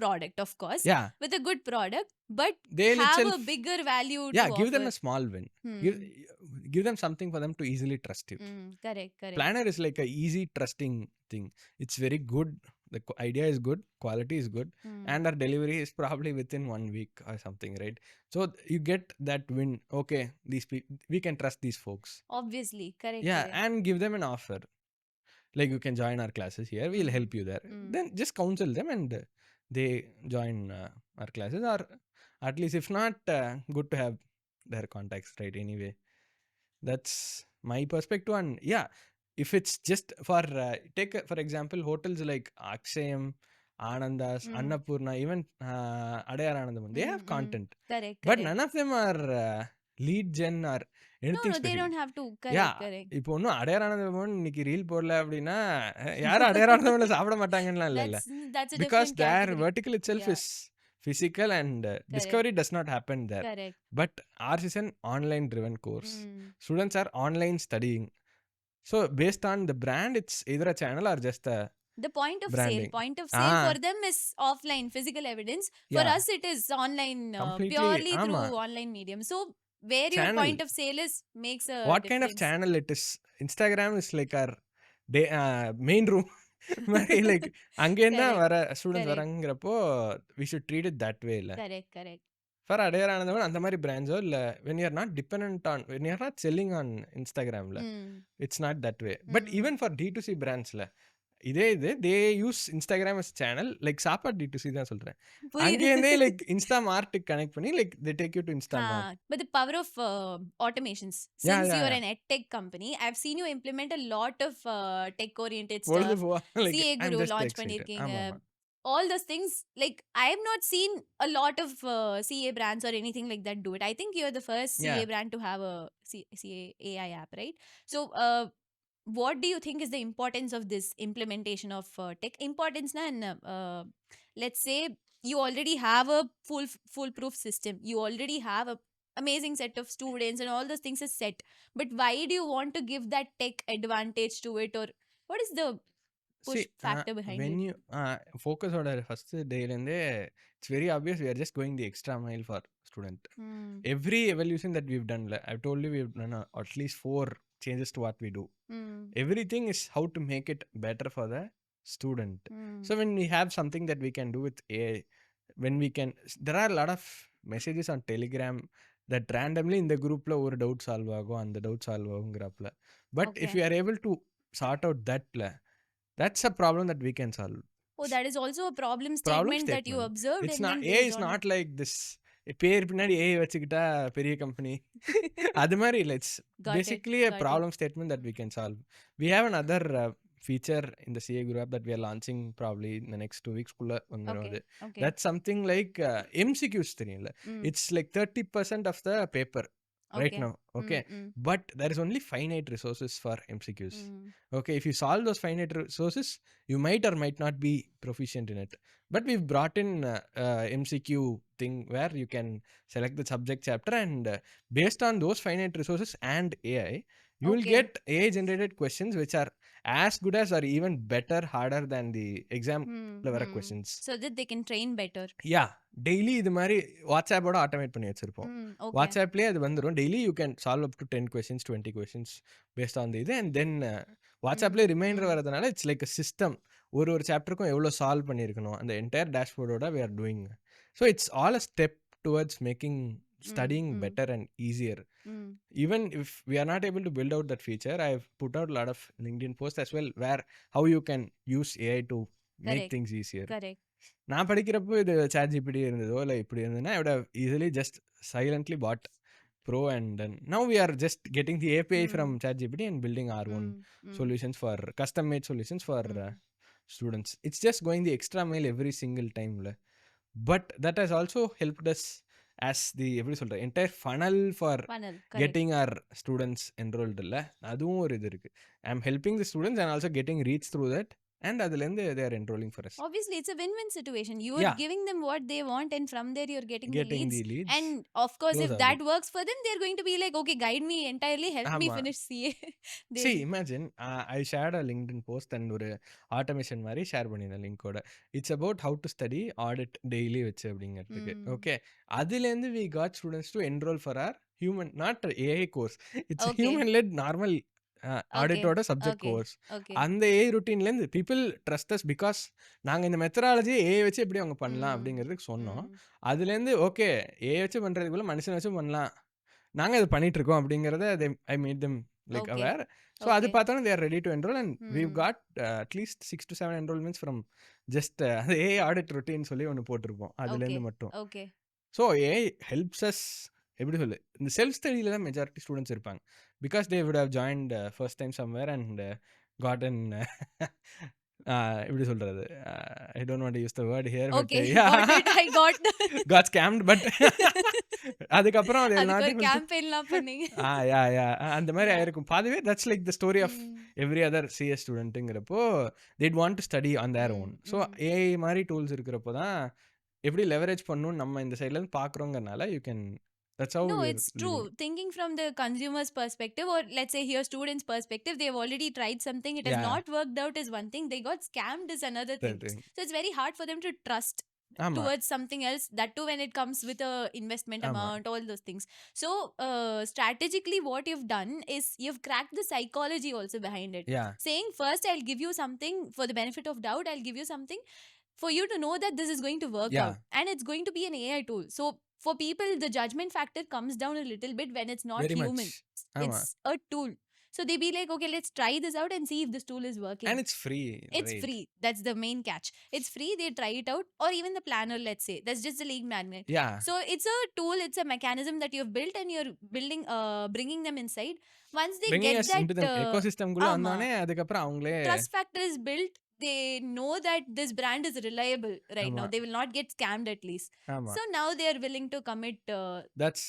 product, of course. Yeah, With a good product, but they'll have a itself bigger value yeah to give them offer. a small win. Give them something for them to easily trust you. Correct. Planner is like a easy trusting thing. It's very good. The idea is good, quality is good, and our delivery is probably within 1 week or something, right? So you get that win. Okay, these people, we can trust these folks. Obviously, correct. Yeah, correct. and give them an offer, like you can join our classes here, we'll help you there. Then just counsel them and they join our classes, or at least if not, good to have their contacts, right? Anyway, that's my perspective. And yeah, if it's just for take for example hotels like Akshayam, Anandas, Annapurna, even Adayar Anandam, they have content, Correct. but none of them are lead gen or anything No, they special. don't have to. Correct. Yeah, Correct. இப்போ ஒன்றும் அடையாரானந்தவன் இன்னைக்கு reel போடல அப்படின்னா யாரும் அடையாரானந்தவன்ல சாப்பிட மாட்டாங்கன்னு இல்ல. That's a Because different their category. vertical itself is physical and discovery does not happen there. Correct. But ours is an online driven course. Students are online studying. So based on the brand, it's either a channel or just a The point of branding. point of sale for them is offline, physical evidence. For Yeah. us, it is online, Completely, purely through ஆமா. online medium. So where your Channel. point of sale is makes a What kind of difference. channel it is? Instagram is like our main room. மாதிரி like அங்கேருந்து Correct. வர students Correct. வராங்கிறப்போ we should treat it that way இல்ல. Correct. For Adyar Anandavan அந்த மாதிரி பிராண்ட்ஸோ இல்லை when you're not depend on when you're not selling on இன்ஸ்டாகிராமில் it's not that way. But even for D2C பிராண்ட்ஸில் இதே இது they use Instagram as channel like சாப்பாடு D2C தான் சொல்கிறேன். அங்கேருந்தே லைக் இன்ஸ்டா மார்ட்டுக்கு கனெக்ட் பண்ணி like they take you to Insta Mart. But the power of automations. Since you're an ed tech company, I've seen you implement a lot of tech oriented stuff. CA Guru launch பண்ணிருக்கீங்க. All those things, like I have not seen a lot of CA brands or anything like that do it. I think you're the first CA brand to have a CA AI app, right? So what do you think is the importance of this implementation of tech? Importance na, let's say you already have a foolproof system. You already have a amazing set of students and all those things is set. But why do you want to give that tech advantage to it? Or what is the push factor behind when it? you focus on the first day it's very obvious we are just going the extra mile for student. Every evolution that we've done, I've told you we've done at least 4 changes to what we do. Everything is how to make it better for the student. So when we have something that we can do with AI, when we can, there are a lot of messages on Telegram that randomly in the group la or doubt solve ஆகும் அந்த doubt solve ஆகுங்கிறப்பல. But if we are able to sort out that, that's a problem that we can solve. Oh, that is also a problem statement that you observed. It's not, AI is not like this பேர் பின்னாடி AI வச்சுக்கிட்டா பெரிய company அது மாதிரி இல்லை. It's basically a problem statement that we can solve. We have another feature in the CA Guru app that we are launching probably in the next 2 weeks குள்ள வந்துரும் அது. That's something like MCQs தெரியும்ல. It's like 30% of the paper right now. Okay. But there is only finite resources for MCQs. Okay, if you solve those finite resources, you might or might not be proficient in it. But we've brought in MCQ thing where you can select the subject chapter and based on those finite resources and AI, you will get AI generated questions which are as good as or even better, harder than the exam level questions. So that they can train better. Yeah, daily இது மாதிரி வாட்ஸ்அப்போட automate பண்ணி வச்சிருப்போம். வாட்ஸ்அப்லேயே அது வந்துடும். Daily you can solve up to 10 questions 20 questions based on the இது. And then வாட்ஸ்அப்லேயே reminder வரதுனால it's like a system. ஒரு சாப்டருக்கும் எவ்வளோ சால்வ் பண்ணியிருக்கணும் அந்த entire டேஷ்போர்டோட we are doing. So it's all a step towards making studying better and easier. Even if we are not able to build out that feature, I've put out a lot of LinkedIn posts as well where how you can use AI to make things easier. Correct. நான் படிக்கிறப்போ இது chat GPT இருந்ததோ இல்லை இப்படி இருந்ததுன்னா I would have easily just silently bought Pro and then now we are just getting the API from ChatGPT and building our own solutions for custom made solutions for students. It's just going the extra mile every single time. But that has also helped us as the எப்படி சொல்ற entire funnel for getting our students enrolled இல்ல அதுவும் ஒரு இது இருக்கு. I'm helping the students and also getting reach through that. And அதுலேருந்து they are enrolling for us. Obviously, it's a win-win situation. You are giving them what they want and from there you're getting the leads. And of course, if that works for them, they're going to be like, okay, guide me entirely, help me finish CA. See, imagine, I shared a LinkedIn post and ஒரு automation மாதிரி share பண்ணியிருந்தேன் லிங்கோட. It's about how to study audit daily வச்சு அப்படிங்கிறதுக்கு. Okay, அதுலேருந்து we got students to enroll for our human, not AI course. It's a human-led normal ஆடிட்டோட subject course. அந்த AI ருட்டீன்லேருந்து people trust us because நாங்கள் இந்த methodology AI வச்சு எப்படி அவங்க பண்ணலாம் அப்படிங்கிறதுக்கு சொன்னோம். அதுலேருந்து ஓகே ஏஐ வச்சு பண்ணுறதுக்குள்ள மனுஷன் வச்சு பண்ணலாம், நாங்கள் இது பண்ணிட்டு இருக்கோம் அப்படிங்கிறத I made them like aware. So அது பார்த்தோன்னா they are ready to enroll and we've got at least 6 to 7 enrollments from just அந்த ஏஐ ஆடிட் ருட்டீன் சொல்லி ஒன்று போட்டிருப்போம் அதுலேருந்து மட்டும். ஸோ ஏஐ ஹெல்ப்ஸ் அஸ் எப்படி சொல்லு இந்த செல்ஃப் ஸ்டடியில் தான் மெஜாரிட்டி ஸ்டூடெண்ட்ஸ் இருப்பாங்க because they would have joined first time somewhere and gotten எப்படி சொல்றது I don't want to use the word here but I got scammed but அதுக்கப்புறம் அது எல்லாத்தையும் கேம்பெயின்லாம் பண்ணீங்க அந்த மாதிரி ஆயிருக்கும் பாதிவே. That's like the story of every other CS ஸ்டூடெண்ட்டுங்கிறப்போ they'd want to study on their own. So AI மாதிரி டூல்ஸ் இருக்கிறப்போ தான் எப்படி லெவரேஜ் பண்ணணும்னு நம்ம இந்த சைட்லேருந்து பார்க்குறோங்கிறனால you can. That's how no, it's true. Thinking from the consumer's perspective, or let's say here students' perspective, they've already tried something, it has not worked out is one thing, they got scammed is another thing. So it's very hard for them to trust towards something else, that too when it comes with a investment amount, all those things. So strategically what you've done is you've cracked the psychology also behind it. Saying first I'll give you something for the benefit of doubt, I'll give you something for you to know that this is going to work out and it's going to be an AI tool. So for people the judgment factor comes down a little bit when it's not Very human. much. ஆமா. It's a tool. So they be like, okay, let's try this out and see if this tool is working. And it's free, It's right? free. That's the main catch. It's free. They try it out, or even the planner. Let's say that's just a lead magnet. Yeah. So it's a tool. It's a mechanism that you've built, and you're building, bringing them inside. Once they Bringing get us that into the ecosystem குள்ள ஆமா. வந்தோடனே அதுக்கப்புறம் அவங்களே trust factor is built, they know that this brand is reliable right ஆமா. now. They will not get scammed at least. ஆமா. So now they are willing to commit. That's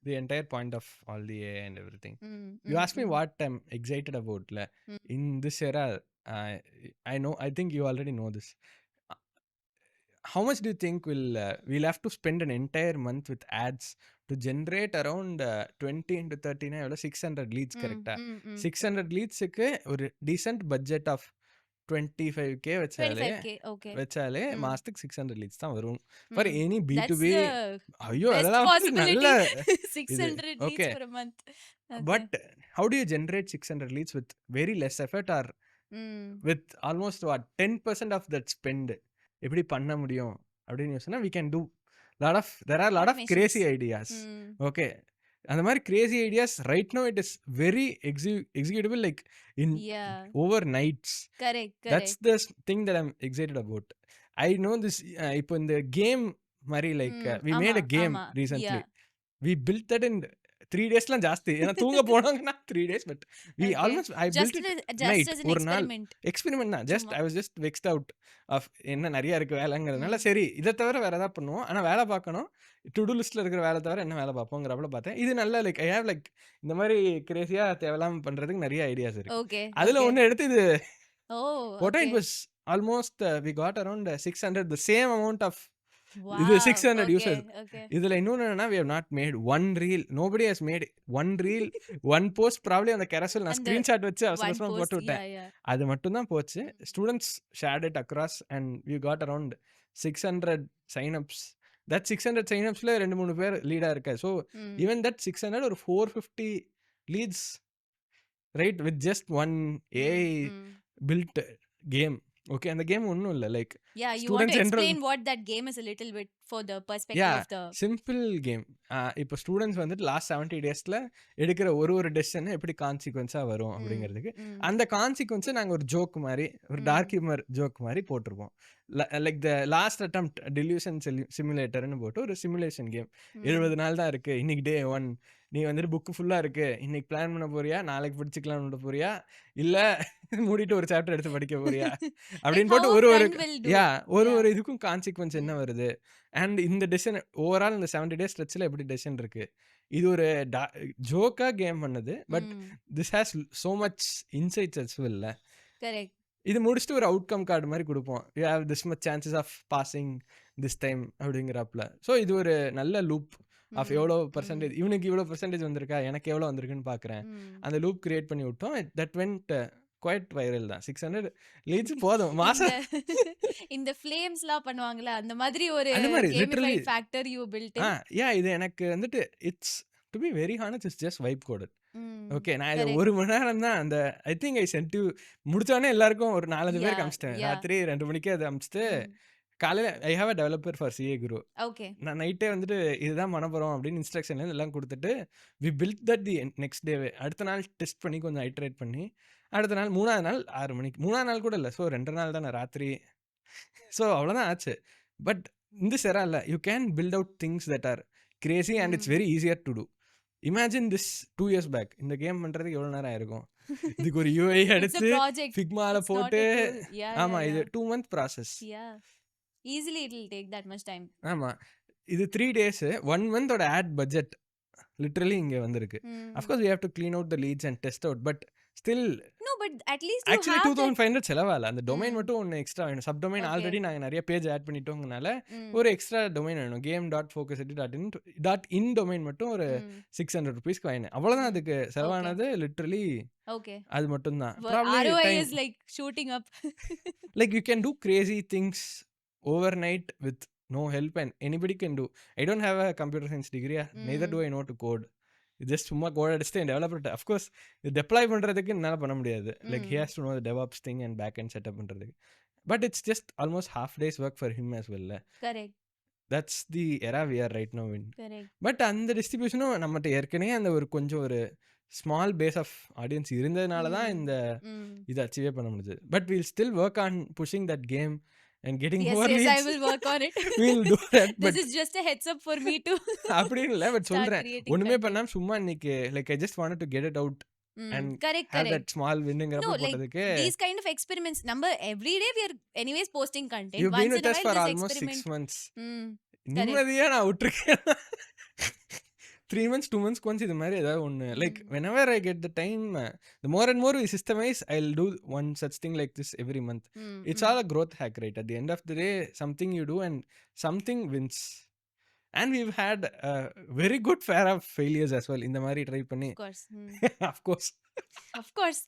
the entire point of all the AI and everything. You asked me what I'm excited about. In this era, I think you already know this. How much do you think we'll have to spend an entire month with ads to generate around 20 into 39 600 leads? Correct? 600 leads ஒரு decent budget of 25k வச்சாலே 25K, okay. வச்சாலே மாசத்துக்கு 600 leads தான் வரும் for any That's B2B. the ஐயோ best அதெல்லாம் possibility. நல்ல 600 leads okay. for a month. Okay. But how do you generate 600 leads with very less effort or with almost what 10% of that spend? எப்படி பண்ண முடியும் அப்படின்னு யோசனை we can do there are a lot of crazy ideas. Okay, அந்த மாதிரி crazy ideas right now it is very executable like in over nights. Correct. That's the thing that I'm excited about. I know this இப்போ இந்த game மாதிரி like we made a game recently. We built that in 3 daysலாம் ஜாஸ்தி ஏன்னா தூங்க போனாங்கன்னா 3 days but we almost I built it night as an ஒரு நாள் experiment தான் just I was just vexed out of என்ன நிறைய இருக்கு வேலைங்கிறதுனால சரி இதை தவிர வேற ஏதாவது பண்ணுவோம் ஆனால் வேலை பார்க்கணும் டு டூ லிஸ்ட்ல இருக்கிற வேலை தவிர என்ன வேலை பார்ப்போங்கிறப்பல பார்த்தேன் இது நல்லா லைக் ஐ ஹேவ் லைக் இந்த மாதிரி கிரேசியா தேவையில்லாம பண்றதுக்கு நிறைய ஐடியாஸ் இருக்கு அதுல ஒன்று எடுத்து இது photo it was almost we got around 600 the same amount of இது 600 users. இதுல இன்னொன்னு என்னன்னா we have not made one reel. Nobody has made one reel, one post. Probably on the carousel நான் screenshot வச்சு அவசரமா போட்டு விட்டேன். அது மட்டும் தான் போச்சு. Students shared it across and we got around 600 sign-ups. That 600 sign-upsல 2-3 பேர் லீடா இருக்க. So even that 600 or 450 leads, right, with just one AI built game. Okay, and the game ஒன்னும் இல்ல like you want to explain what that game is a little bit for the perspective of the simple game. இப்போ students வந்துட்டு last 70 daysல எடுக்கிற ஒரு decision எப்படி கான்சிக்வன்ஸா வரும் அப்படிங்கிறதுக்கு அந்த கான்சிக்வன்ஸை நாங்கள் ஒரு ஜோக் மாதிரி ஒரு டார்க் ஹியூமர் ஜோக் மாதிரி போட்டிருப்போம். Like the last attempt delusion சிமுலேட்டர்னு போட்டு ஒரு சிமுலேஷன் கேம். 70 நாள் தான் இருக்கு, இன்னைக்கு டே 1, நீ வந்துட்டு புக்கு ஃபுல்லாக இருக்கு, இன்னைக்கு பிளான் பண்ண போறியா, நாளைக்கு படிச்சுக்கலாம் பண்ண போறியா, இல்லை மூடிட்டு ஒரு சாப்டர் எடுத்து படிக்க போறியா அப்படின்னு போட்டு ஒரு இதுக்கும் கான்சிக்வன்ஸ் என்ன வருது அண்ட் இந்த டெசிஷன் ஓவரால் இந்த 70 days ஸ்ட்ரெச்சில் எப்படி டெசிஷன் இருக்கு. இது ஒரு ஜோக்கா கேம் பண்ணது but this has so much insights as well. Correct. இது முடிச்சுட்டு ஒரு அவுட்கம் கார்டு மாதிரி கொடுப்போம். You have this much chances of passing this time அப்படிங்கிறப்பல. ஸோ இது ஒரு நல்ல லூப் ஆஃப் எவ்வளோ பர்சன்டேஜ், இவனுக்கு இவ்வளோ பர்சன்டேஜ் வந்திருக்கா, எனக்கு எவ்வளோ வந்திருக்குன்னு பார்க்குறேன். அந்த லூப் கிரியேட் பண்ணி விட்டோம். தட் வென்ட் குவைட் வைரல் தான். 600 லீட்ஸ் போதும் மாசம். இந்த ஃப்ளேம்ஸ்லாம் பண்ணுவாங்கல அந்த மாதிரி ஒரு லிட்டரலி ஃபேக்டர் யூ பில்ட். இது எனக்கு வந்துட்டு it's to be very honest it's just vibe coded. Okay, நான் இதை 1 மணி நேரம் தான் அந்த I think I sent you முடிச்சோடனே எல்லாருக்கும் ஒரு 4-5 பேருக்கு அமிச்சிட்டேன். ராத்திரி 2 மணிக்கே அதை அமிச்சிட்டு காலையில் I have a developer for CA Guru. நான் நைட்டே வந்துட்டு இதுதான் பண்ண போகிறோம் அப்படின்னு இன்ஸ்ட்ரக்ஷன் எல்லாம் கொடுத்துட்டு we build that the next டேவே. அடுத்த நாள் டெஸ்ட் பண்ணி கொஞ்சம் ஐட்ரேட் பண்ணி அடுத்த நாள் 3ஆவது நாள் 6 மணிக்கு, 3ஆவது நாள் கூட இல்லை, ஸோ 2 நாள் தானே ராத்திரி. ஸோ அவ்வளோதான் ஆச்சு. பட் இந்த செரா இல்லை, you can build out things that are crazy and it's very easier to do. Imagine this 2 years back இந்த கேம் பண்ணுறதுக்கு எவ்வளோ நேரம் ஆயிருக்கும். இதுக்கு ஒரு யூஐ எடுத்து ஃபிக்மால போட்டு ஆமா இது 2 month process. easily it will take that much time. ஆமா, இது 3 days 1 month ஓட ad budget literally இங்க வந்திருக்கு. Of course we have to clean out the leads and test out, but still no, but at least you actually have 2500 செலவால. அந்த domain மட்டும் ஒன்னு extra வேணும். Sub domain already நாங்க நிறைய page add பண்ணிட்டோம்ங்கனால ஒரு extra domain வேணும். game.focasedu.in டொமைன் மட்டும் ஒரு 600 rupeesக்கு வாங்கினேன். அவ்வளவுதான் அதுக்கு செலவானது. லிட்டரலி okay, அது மட்டும் தான். ROI is like shooting up. Like you can do crazy things overnight with no help and anybody can do. I don't have a computer science degree, neither do I know to code. Just சும்மா code அடிச்சுட்டு developer of course இது deploy பண்றதுக்கு என்னால பண்ண முடியாது. Like he has to know the DevOps thing and back end setup பண்றதுக்கு. But it's just almost half day's work for him as well. Correct. That's the era we are right now in. Correct. But அந்த டிஸ்ட்ரிபியூஷனும் நம்மகிட்ட ஏற்கனவே அந்த ஒரு கொஞ்சம் ஒரு small base of audience இருந்ததுனால தான் இந்த இதை அச்சீவே பண்ண முடியுது. But will still work on pushing that game and getting Yes, more yes, leads. I will work on it. We'll do that. This But is just a heads up for me to அப்படின்னு இல்லை, but start சொல்றேன் creating ஒண்ணுமே content. பண்ணாம சும்மா இன்னைக்கு like I just wanted to get it out and Correct, have correct. that small No, winங்கிறப்ப like போட்டதுக்கு these kind of experiments, number every day we are anyways posting content. you've Once been in with a us while for this almost 6 experiment. months. Correct. நிம்மதியா நான் விட்டுருக்கேன். 3 months 2 months once இது மாதிரி ஏதாவது ஒன்று like whenever I get the time, the more and more we systemize, I'll do one such thing like this every month. It's all a growth hack, right? At the end of the day, something you do and something wins. And we've had a very good fair of failures as well. இந்த மாதிரி try பண்ணி Of course. of course Of course.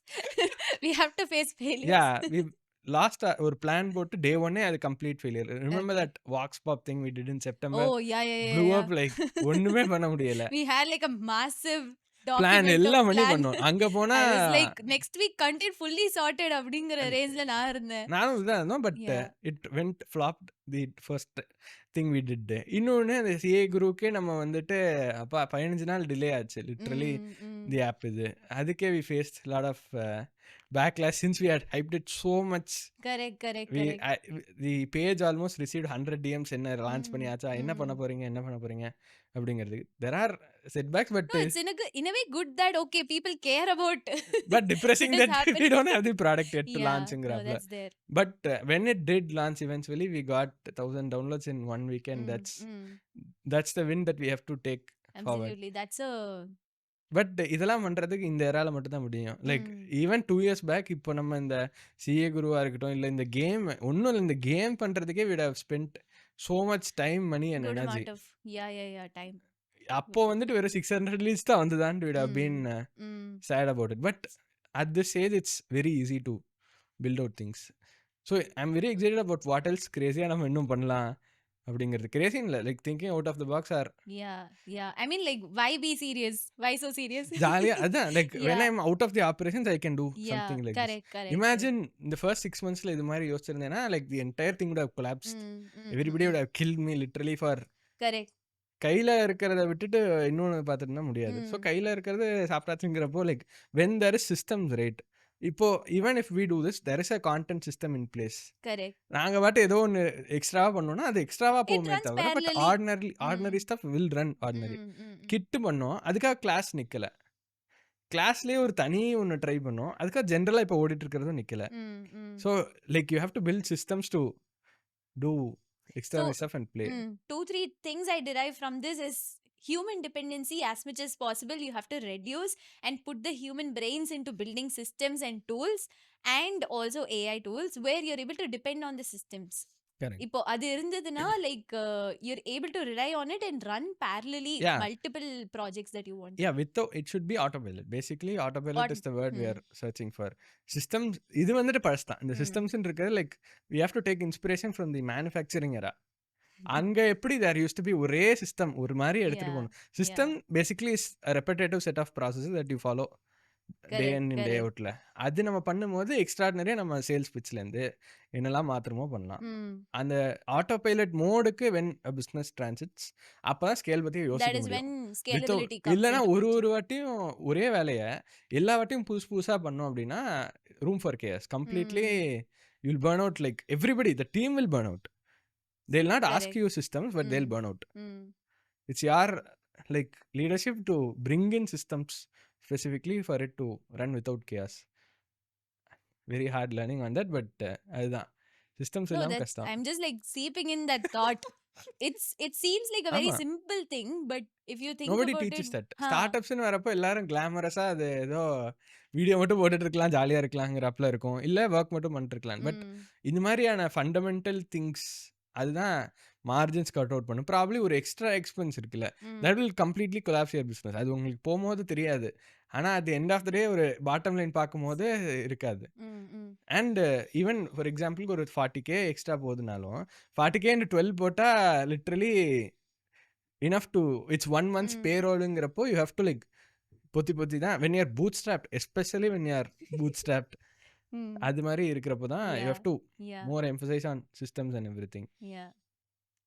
We have to face failures. yeah, we last ஒரு plan போட்டு day ஒன்னே அது complete failure. Remember that wax pop thing we did in September? Oh, yeah. blew up like ஒண்ணுமே பண்ண முடியல. We had like a massive plan document எல்லாம் of பண்ணி plan. பண்ணோம். அங்க போனா I was like next week content fully sorted அப்படிங்கிற ரேஞ்ச்ல நான் இருந்தேன். நானும் இதுதான் இருந்தோம். But it went flopped the first thing we did. இன்னொன்று அந்த சிஏ குரூக்கே நம்ம வந்துட்டு அப்பா 15 நாள் டிலே ஆச்சு லிட்ரலி தி ஆப். இது அதுக்கே we faced lot of backlash since we had hyped it so much. Correct. The page almost received 100 DMs. என்ன லான்ச் பண்ணியாச்சா, என்ன பண்ண போறீங்க அப்படிங்கிறது. There are setbacks, but no, it's in a way good that okay people care about. but depressing that we don't have the product yet to launch. No, that's there. But when it did launch eventually, we got 1,000 downloads in one weekend. That's the win that we have to take forward. Absolutely, that's a but இதெல்லாம் பண்றதுக்கு இந்த ஏரால மட்டும் தான் முடியும். Like even 2 years back இப்போ நம்ம இந்த CA குருவா இருக்கட்டும், இல்லை இந்த கேம் ஒன்றும் இல்லை, இந்த கேம் பண்றதுக்கே we would have spent so much time, money and good energy. amount of time. அப்போ வந்துட்டு வெறும் 600 leads தான் வந்துதான் we would have been sad about it. But at this stage it's very easy to build out things. So I'm very excited about what else crazy-ஆ நம்ம இன்னும் பண்ணலாம் அப்படிங்கிறது. Crazy இல்லை, like thinking out of the box or I mean like why be serious, why so serious? ஜாலியா அதான் like when I'm out of the operations I can do something like correct. Imagine in the first 6 monthsல இது மாதிரி யோசிச்சிருந்தேன்னா like the entire thing would have collapsed. Everybody would have killed me literally for correct. கையில இருக்கிறத விட்டுட்டு இன்னொன்று பார்த்துட்டுனா முடியாது. So கையில இருக்கிறது சாப்பிட்டாச்சுங்கிறப்போ like when there is systems, right? இப்போ even if we do this there is a content system in place. Correct. நாங்க பாட்டு ஏதோ ஒன்று எக்ஸ்ட்ராவா பண்ணோம்னா அது எக்ஸ்ட்ராவா போகுமே தவிர but ordinary stuff will run ordinary. கிட்டு பண்ணோம், அதுக்காக கிளாஸ் நிக்கல. கிளாஸ்லேயே ஒரு தனி ஒன்று ட்ரை பண்ணோம், அதுக்காக ஜென்ரலாக இப்போ ஓடிட்டு இருக்கிறதும் நிக்கல. So like you have to build systems to do external stuff and play. 2-3 things I derive from this is human dependency as much as possible you have to reduce and put the human brains into building systems and tools, and also AI tools where you're able to depend on the systems. இப்போ அது இருந்ததுன்னா like you're able to rely on it and run parallelly multiple projects that you want. Without it should be autopilot. Basically autopilot is the word we are searching for. Systems இது வந்துட்டு பழஸ்தான். இந்த systems இருக்கிறது like we have to take inspiration from the manufacturing era. அங்க எப்படி there used to be ஒரே system ஒரு மாதிரி எடுத்துட்டு போகணும். System basically is repetitive set of processes that you follow day in day அவுட்ல. அது நம்ம பண்ணும்போது எக்ஸ்ட்ராடினரியா நம்ம சேல்ஸ் பிட்ச்லேருந்து என்னெல்லாம் மாத்திரமோ பண்ணலாம். அந்த ஆட்டோ பைலட் மோடுக்கு வென் பிஸ்னஸ் டிரான்சிட்ஸ் அப்பதான் ஸ்கேல் பத்தி யோசிக்க முடியும். இல்லைன்னா ஒரு வாட்டியும் ஒரே வேலையை எல்லா வாட்டியும் புதுசா பண்ணோம் அப்படின்னா room for case completely you will burn out. Like everybody the team will burn out. They'll not ask you systems, but they'll burn out. It's your like leadership to bring in systems specifically for it to run without chaos. Very hard learning on that, but அதுதான் systems எல்லாம் கஷ்டம். I'm just like seeping in that thought. It seems like a very simple thing, but if you think nobody about teaches it, that. Startups னு வரப்போ எல்லாரும் கிளாமரஸா அது ஏதோ video மட்டும் போட்டுட்டு இருக்கலாம், ஜாலியா இருக்கலாங்கிறப்பல இருக்கும், இல்லை ஒர்க் மட்டும் பண்ணிட்டு இருக்கலாம். பட் இந்த மாதிரியான ஃபண்டமெண்டல் திங்ஸ் அதுதான் மார்ஜின்ஸ் கட் அவுட் பண்ணும். ப்ராப்ளி ஒரு எக்ஸ்ட்ரா எக்ஸ்பென்ஸ் இருக்குல்ல, that will completely collapse your business. அது உங்களுக்கு போகும்போது தெரியாது, ஆனால் அட் எண்ட் ஆஃப் த டே ஒரு பாட்டம் லைன் பார்க்கும்போது இருக்காது. அண்ட் ஈவன் ஃபார் எக்ஸாம்பிளுக்கு ஒரு 40K எக்ஸ்ட்ரா போகுதுனாலும் 40K into 12 போட்டால் literally enough to it's 1 month's பேரோலுங்கிறப்போ யூ ஹேவ் டு லைக் பொத்தி தான் when you're bootstrapped, especially when you're bootstrapped. அது மாதிரி இருக்கிறப்போ தான் you have to more emphasise on systems and everything.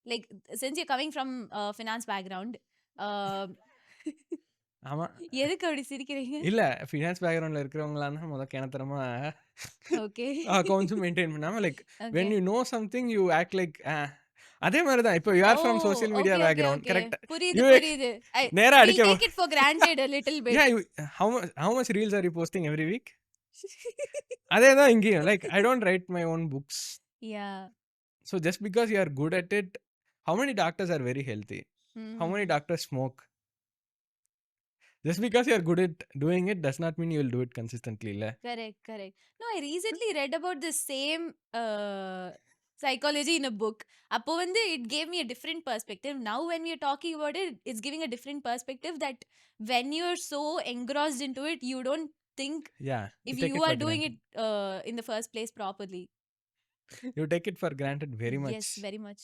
Like, since you're coming from finance background, ஆமா. எதுக்கு அப்படி சிரிக்கிறீங்க? இல்ல ஃபினான்ஸ் பேக்ரவுண்ட்ல இருக்கிறவங்களான்னா மொத கிணத்தனமா ஓகே. அக்கவுண்ட்ஸும் மெயின்டைன் பண்ணாம like okay. When you know something you act like அதே மாதிரி தான். இப்போ you are from social media okay, okay, background okay. Correct. புரியுது, யூ புரியுது. நேரா We'll அடிக்க take it for granted a little bit. yeah how much reels are you posting every week? அதே தான் இங்கேயும் like I don't write my own books. Yeah. So just because you are good at it, how many doctors are very healthy? How many doctors smoke? Just because you are good at doing it does not mean you will do it consistently. Correct. No, I recently read about the same psychology in a book. அப்போ வந்து it gave me a different perspective. Now when we are talking about it, it's giving a different perspective that when you're so engrossed into it, you don't think Yeah, if take you it are for doing granted. it in the first place properly. You take it for granted very much. Yes, very much.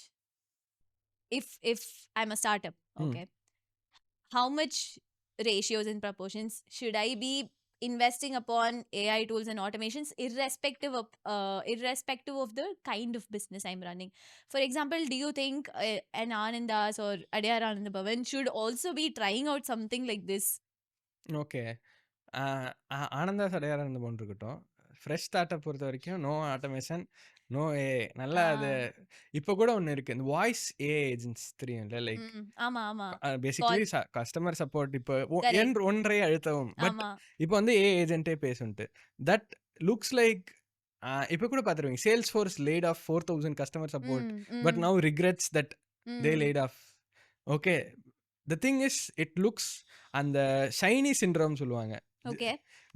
If I'm a startup, okay, how much ratios and proportions should I be investing upon AI tools and automations, irrespective of the kind of business I'm running? For example, do you think an Anandas or Adyar Anandabhavan should also be trying out something like this? Okay. Ananda சடையாரா இருந்த போன்று இருக்கட்டும். Fresh startup பொறுத்த வரைக்கும் no automation, no AI. நல்லா அது இப்போ கூட ஒன்று இருக்குது. இந்த வாய்ஸ் ஏஐ ஏஜென்ட்ஸ் தெரியும்ல, லைக் ஆமா பேசிக்கலி கஸ்டமர் சப்போர்ட். இப்போ ஒன்றை அழுத்தவும், பட் ஆமா இப்போ வந்து ஏஐ ஏஜென்ட்டே பேசுன்ட்டு தட் லுக்ஸ் லைக் இப்போ கூட பார்த்துருவீங்க. Salesforce laid off 4,000 customer support, but now regrets that they laid off. Okay, the thing is it looks அந்த ஷைனி சிண்ட்ரோம் சொல்லுவாங்க. ஓகே,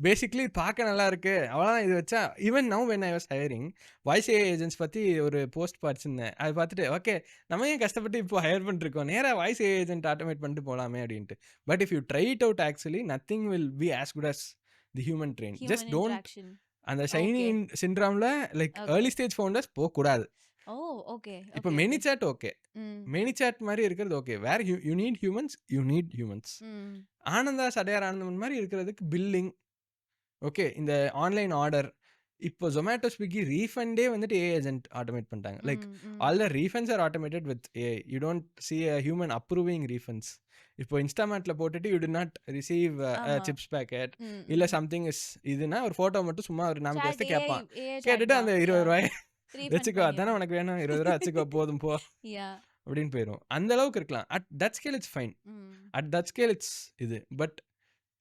பேசிக்லி பார்க்க நல்லா இருக்கு, அவ்வளோதான். இது வச்சா even now when I was hiring voice AI agents பற்றி ஒரு போஸ்ட் படிச்சிருந்தேன். அதை பார்த்துட்டு ஓகே நம்ம ஏன் கஷ்டப்பட்டு இப்போ ஹையர் பண்ணிருக்கோம், நேராக வாய்ஸ் ஏஐ ஏஜென்ட் ஆட்டோமேட் பண்ணிட்டு போகலாமே அப்படின்ட்டு. But if you try it out actually nothing will be as good as the human train. Just don't அந்த ஷைனி சிண்ட்ராம்ல லைக் ஏர்லி ஸ்டேஜ் ஃபவுண்டர்ஸ் போகக்கூடாது. ஓகே. இப்போ ManyChat okay, ManyChat மாதிரி இருக்கிறது okay. Where you need humans. Ananda சடையார் ஆனந்தம் மாதிரி இருக்கிறதுக்கு பில்லிங் ஓகே. இந்த ஆன்லைன் ஆர்டர் இப்போ ஜொமேட்டோ ஸ்விக்கி ரீஃபண்டே வந்துட்டு ஏஐ ஏஜென்ட் ஆட்டோமேட் பண்ணிட்டாங்க. Like all the refunds are automated with AI. You don't see a human approving refunds. இப்போ இன்ஸ்டாமேட்டில் போட்டுட்டு you to not receive chips packet இல்லை சம்திங் இஸ் இதுனா ஒரு ஃபோட்டோ மட்டும் சும்மா ஒரு நாம ஜஸ்ட் கேட்பான். கேட்டுட்டு அந்த 20 ரூபாய் வச்சுக்கோ, அதானே உனக்கு வேணும், 20 ரூபா வச்சுக்கோ போதும் போ அப்படின்னு போயிடும். அந்த அளவுக்கு இருக்கலாம். At that scale it's fine. At that scale it's இது. But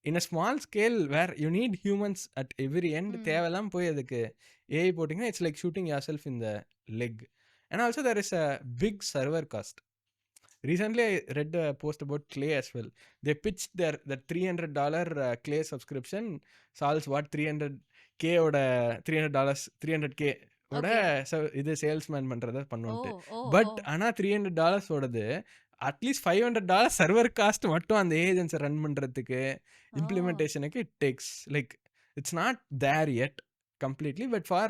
in a small scale where you need humans at every end, தேவையெல்லாம் போய் அதுக்கு ஏஐ போட்டிங்கன்னா it's like shooting yourself in the leg. And also there is a big server cost. Recently, I read a post about Clay as well. They pitched the $300 Clay subscription solves what $300K ஓட $300K ஓட இது salesman பண்ணுறதை பண்ணுவோன்ட்டு. But ஆனால் $300 ஓடது at least $500 server cost மட்டும் அந்த ஏஜென்ட்ஸை run பண்ணுறதுக்கு இம்ப்ளிமெண்டேஷனுக்கு it takes. Like it's not there yet completely, but for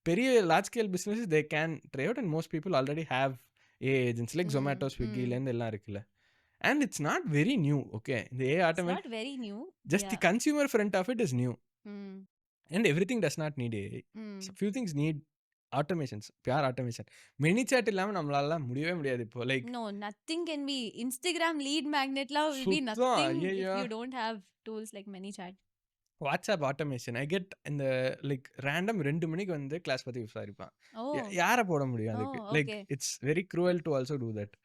பெரிய large scale businesses they can try out. And most people already have AI agents like Zomato ஸ்விக்கிலேருந்து எல்லாம் இருக்குல்ல. And it's not very new. Okay, இந்த AI automate just the consumer front of it is new. And everything does not need AI. Few things need automations, pure automation. ManyChat இல்லாம நம்மளால முடியவே முடியாது இப்போ. Like no, nothing can be Instagram lead magnet la will be nothing if you don't have tools like ManyChat. WhatsApp automation I get இந்த like random 2 மணிக்கு வந்து class பற்றி விசாரிப்பான். யாரை போட முடியும் அதுக்கு? Like it's very cruel to also do that.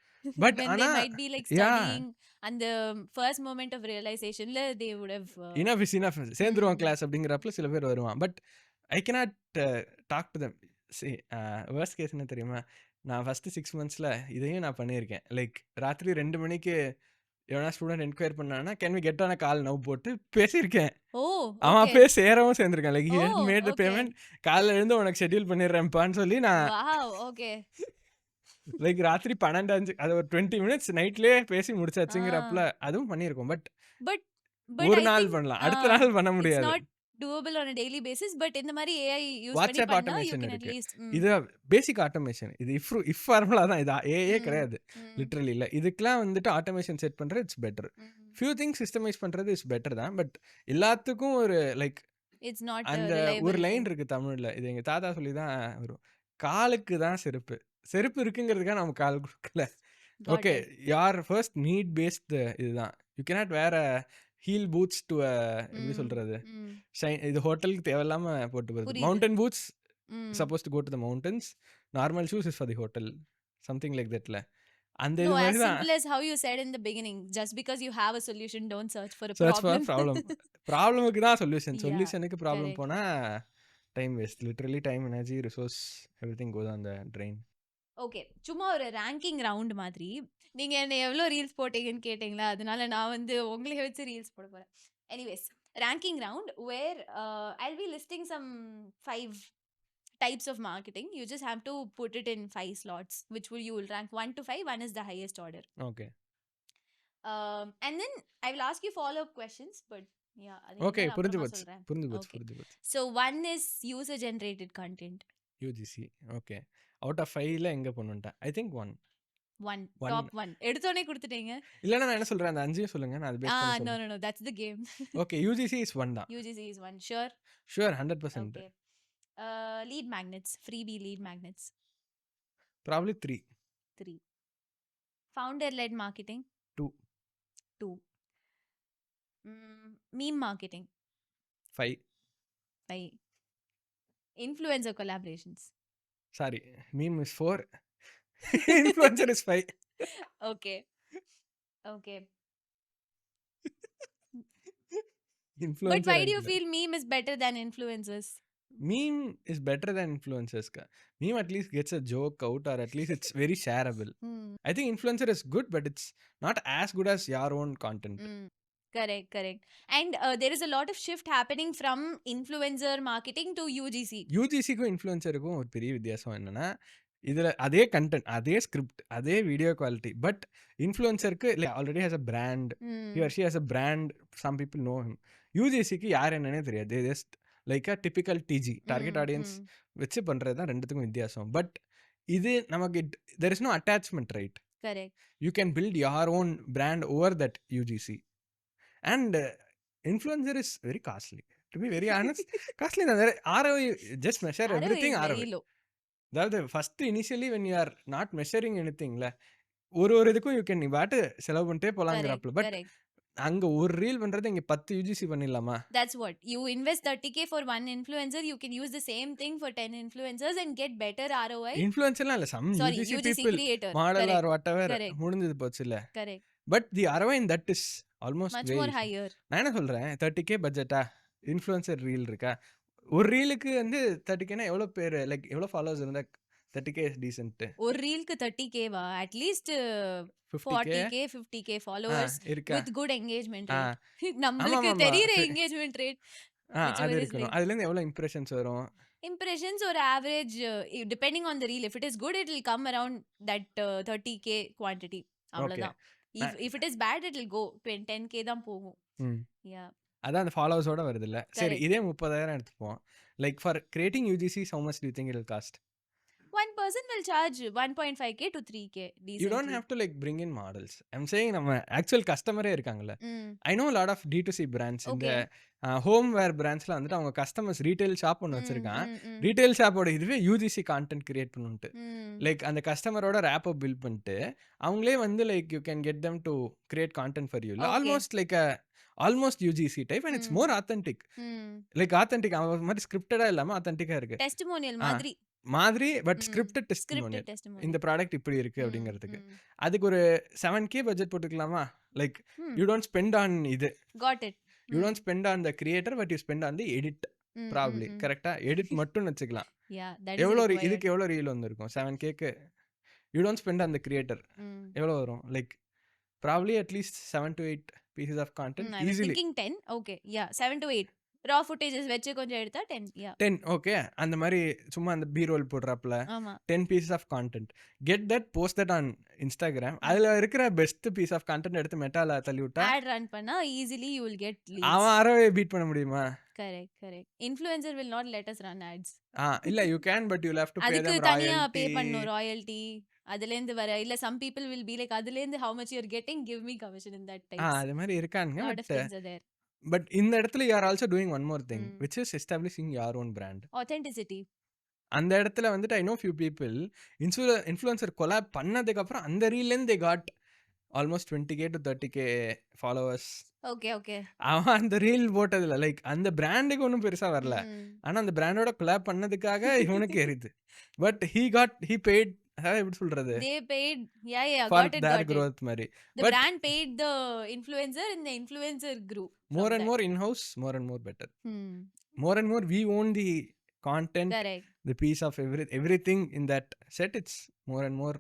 But when they might be like studying and the first moment of realization la they would have enough சேர்ந்துருவான் class அப்படிங்கிறப்பல சில பேர் வருவான். But I cannot talk to them. Worst case என்ன தெரியுமா, நான் first 6 monthஸில் இதையும் நான் பண்ணியிருக்கேன். லைக் ராத்திரி 2 மணிக்கு எவனா ஸ்டூடெண்ட் என்கொயர் பண்ணானா can we get on a call now போட்டு பேசியிருக்கேன். அவன் போய் சேரவும் சேர்ந்துருக்கேன். லைக் மேட் த பேமெண்ட், காலைல எழுந்து உனக்கு ஷெட்யூல் பண்ணிடுறேன்ப்பான்னு சொல்லி நான் லைக் ராத்திரி 12 அது ஒரு 20 minutes நைட்லேயே பேசி முடிச்சாச்சுங்கிறப்பல அதுவும் பண்ணியிருக்கோம். பட் ஒரு நாள் பண்ணலாம், அடுத்த நாள் பண்ண முடியாது. doable on a daily basis, but இந்த மாதிரி AI யூஸ் பண்ணி வாட்ஸ்அப் பண்ணா you ஆட்டோமேஷன் can at இருக்கு. least இது பேசிக் ஆட்டோமேஷன். இது இஃப் ஃபார்முலா தான். இது ஏஏ கிடையாது, லிட்ரலி இல்லை. இதுக்கெல்லாம் வந்துட்டு ஆட்டோமேஷன் செட் பண்ணுறது it's better. Few things systemise பண்ணுறது இட்ஸ் பெட்டர் தான். பட் எல்லாத்துக்கும் ஒரு லைக் it's not அந்த ஒரு லைன் இருக்கு தமிழில், இது எங்கள் தாத்தா சொல்லி தான் வரும், காலுக்கு தான் செருப்பு செருப்பு இருக்குங்கிறதுக்காக நம்ம கால் கொடுக்கல. Got okay, it. யார் ஃபர்ஸ்ட் நீட் பேஸ்ட் இதுதான். You cannot wear a heel boots to a எப்படி ம், சொல்றது, ம். இது ஹோட்டலுக்கு தேவையில்லாம போட்டு வருது. புரியுது. Mountain boots hmm. Suppose to go to the mountains, normal shoes is for the hotel, something like தட்ல. அந்த No, இது as மாதிரி தான். simple as how you said in the beginning, just because you have a solution, don't search for a search for problem. Problem. ப்ராப்ளமுக்கு தான் solution. Yeah, சொல்யூஷனுக்கு problem correct. போனா time waste. Literally time, energy, resource, everything goes on the train. Okay, சும்மா ஒரு ranking round மாதிரி. நீங்க என்ன எவ்வளோ ரீல்ஸ் போட்டீங்கன்னு கேட்டிங்களா, அதனால நான் வந்து உங்களை வச்சு ரீல்ஸ் போட போறேன். Anyways, ranking round where I'll be listing some 5 types of marketing. You just have to put it in 5 slots, which you will rank 1 to 5. 1 is the highest order. Okay And then I will ask you follow-up questions, but yeah, okay, அதெல்லாம் புரிஞ்சு அப்புறமா போச்சு சொல்றேன். புரிஞ்சு போச்சு Okay. புரிஞ்சு போச்சு. So 1 is user generated content. UGC. Okay, out of 5ல எங்க பண்ணுட்டேன்? I think 1. 1 top 1 எடுத்தோனே கொடுத்துட்டீங்க. இல்லைன்னா நான் என்ன சொல்றேன், அந்த 5 சொல்லுங்க, நான் அது பேஸ் பண்ணி No, சொல்றேன். no, that's the game. Okay, UGC is 1 தான். UGC is 1. Sure. Sure 100%. Okay. Lead magnets, freebie lead magnets. Probably 3. 3. Founder-led marketing. 2. 2. Meme marketing. 5. 5. Influencer collaborations. Sorry, meme is 4. Influencer is 5. Okay. Okay. But influencer why do you feel meme is better than influencers? meme is better than influencers ka. Meme at least gets a joke out, or at least it's very shareable. I think influencer is good, but it's not as good as your own content. Correct. And there is a lot of shift happening from influencer marketing to UGC. யூஜிசிக்கும் இன்ஃப்ளூயன்சருக்கும் ஒரு பெரிய வித்தியாசம் என்னன்னா, இதில் அதே content, அதே script, அதே video quality. But இன்ஃப்ளூயன்சருக்கு already has a brand, he or she has a brand, some people know him. யூஜிசிக்கு யார் என்னன்னே தெரியாது. They just like a typical டிஜி, டார்கெட் ஆடியன்ஸ் வச்சு பண்ணுறது தான் ரெண்டுத்துக்கும் வித்தியாசம். பட் இது நமக்கு there is no attachment, right? Correct. You can build your own brand over that UGC. And influencer is very costly, to be very honest. Costly than ROI, just measure everything ROI is ROI. very low. அதாவது first initially when you are not measuring anything ல, ஒரு இதுக்கும் you can பாட்டு செலவு பண்ணிட்டே போலாங்கிறப்பல. But Correct. அங்க ஒரு reel பண்றது இங்க 10 யூஜிசி பண்ணிடலாமா? That's what. You invest 30K for one influencer, you can use the same thing for 10 influencers and get better ROI. இன்ஃப்ளூயன்சர்லாம் இல்ல, some Sorry, UGC UGC people, creator. Model are Correct. Whatever, Correct. முடிஞ்சது போச்சு இல்ல. Correct. But the ROI in that is almost Much way more higher. நான் என்ன சொல்றேன், 30K பட்ஜெட்டா, influencer reel இருக்கா, ஒரு ரீலுக்கு வந்து 30Kனா எவ்வளோ பேர், லைக் எவ்வளோ ஃபாலோவர்ஸ் இருந்தா 30K is decent. ஒரு ரீலுக்கு 30K வா? At least 40K 50K followers இருக்கா? with good engagement ah, rate. நம்மளுக்கு ஆமாமாமா. தெரியுற engagement rate. அது whichever is இருக்கணும். like அதுலேருந்து எவ்வளோ இம்ப்ரெஷன்ஸ் வரும்? impressions or average, depending on the reel. If it is good, it will come around that 30K quantity. Okay, அவ்வளவுதான். If it is bad, it will go 10K தான் போகும். Yeah. அதான் அந்த ஃபாலோவர்ஸோட வருது இல்ல. சரி, Correct. இதே 30,000 எடுத்துப்போம். Like for creating UGC, how much do you think it will cost? One person will charge 1.5K to 3K You don't decently. have to like bring in models. I'm saying நம்ம actual கஸ்டமரே இருக்காங்கல்ல. I know a lot of D2C brands. இந்த Okay. Home வேர் பிராண்ட்ஸ்ல வந்துட்டு அவங்க customers retail shop ஒன்று வச்சிருக்கான். mm. Retail ஷாப்போட இதுவே UGC content create பண்ணுன்ட்டு, Mm. லைக் அந்த கஸ்டமரோட ரேப்பை பில்ட் பண்ணிட்டு அவங்களே வந்து like you can get them to create content for you. Okay. Almost like almost UGC type, and it's more authentic. Like authentic, அவன் மாதிரி ஸ்கிரிப்டடா இல்லாம ஆத்தென்டிக்கா இருக்கு Testimonial மாதிரி, but Mm. Scripted scripted testimonial. testimonial. இந்த ப்ராடக்ட் இப்படி இருக்கு அப்படிங்கிறதுக்கு அதுக்கு ஒரு 7K பட்ஜெட் போட்டுக்கலாமா? Like you don't spend on இது, Got it. You don't spend on the creator, but you spend on the edit. Probably கரெக்டா, எடிட் மட்டும் வச்சுக்கலாம். Yeah, that is எவ்வளோ required. இதுக்கு எவ்வளோ ரீல் வந்திருக்கும் 7Kக்கு? You don't spend on the creator, எவ்வளோ வரும்? Like probably at least 7 to 8 pieces of content I was easily. thinking 10. Okay. Yeah, 7 to 8 raw footages வச்சு கொஞ்சம் எடுத்தா 10. Yeah. 10. ஓகே, அந்த மாதிரி சும்மா அந்த பி ரோல் போடுறாப்புல ஆமா. 10 pieces of content, get that, post that on Instagram. அதுல இருக்கிற பெஸ்ட் பீஸ் ஆஃப் கண்டென்ட் எடுத்து மெட்டால தள்ளி விட்டா Ad run பண்ணா easily you will get leads. அவன் அறவே பீட் பண்ண முடியுமா? Correct. Influencer will not let us run ads. இல்ல, you can, but you'll have to pay அதுக்கு them தனியா பே royalty. பண்ணனும் ராயல்டி. அதுலேந்து வர இல்ல some people will be like அதுலேந்து how much you're getting, give me commission in that types. அது மாதிரி இருக்கானுங்க. lot of things are there. But இந்த இடத்துல you are also doing one more thing, which is establishing your own brand. Authenticity. அந்த இடத்துல வந்துட்டு I know few people influencer collab பண்ணதுக்கப்புறம் அந்த ரீல்லேருந்து they got almost 20K to 30K followers. Okay அவன் அந்த ரீல் போட்டதில்ல. லைக் அந்த பிராண்டுக்கு ஒன்றும் பெருசா வரல. ஆனா அந்த பிராண்டோட கொலாப் பண்ணதுக்காக இவனுக்கு எரியுது. பட் he paid, எப்படி சொல்றது, they paid yeah for got their it growth மாதிரி. the But brand paid the influencer and the influencer grew more from and that. more in-house, more and more better. Hmm. More and more we own the content, Correct. the piece of everything in that set. It's more and more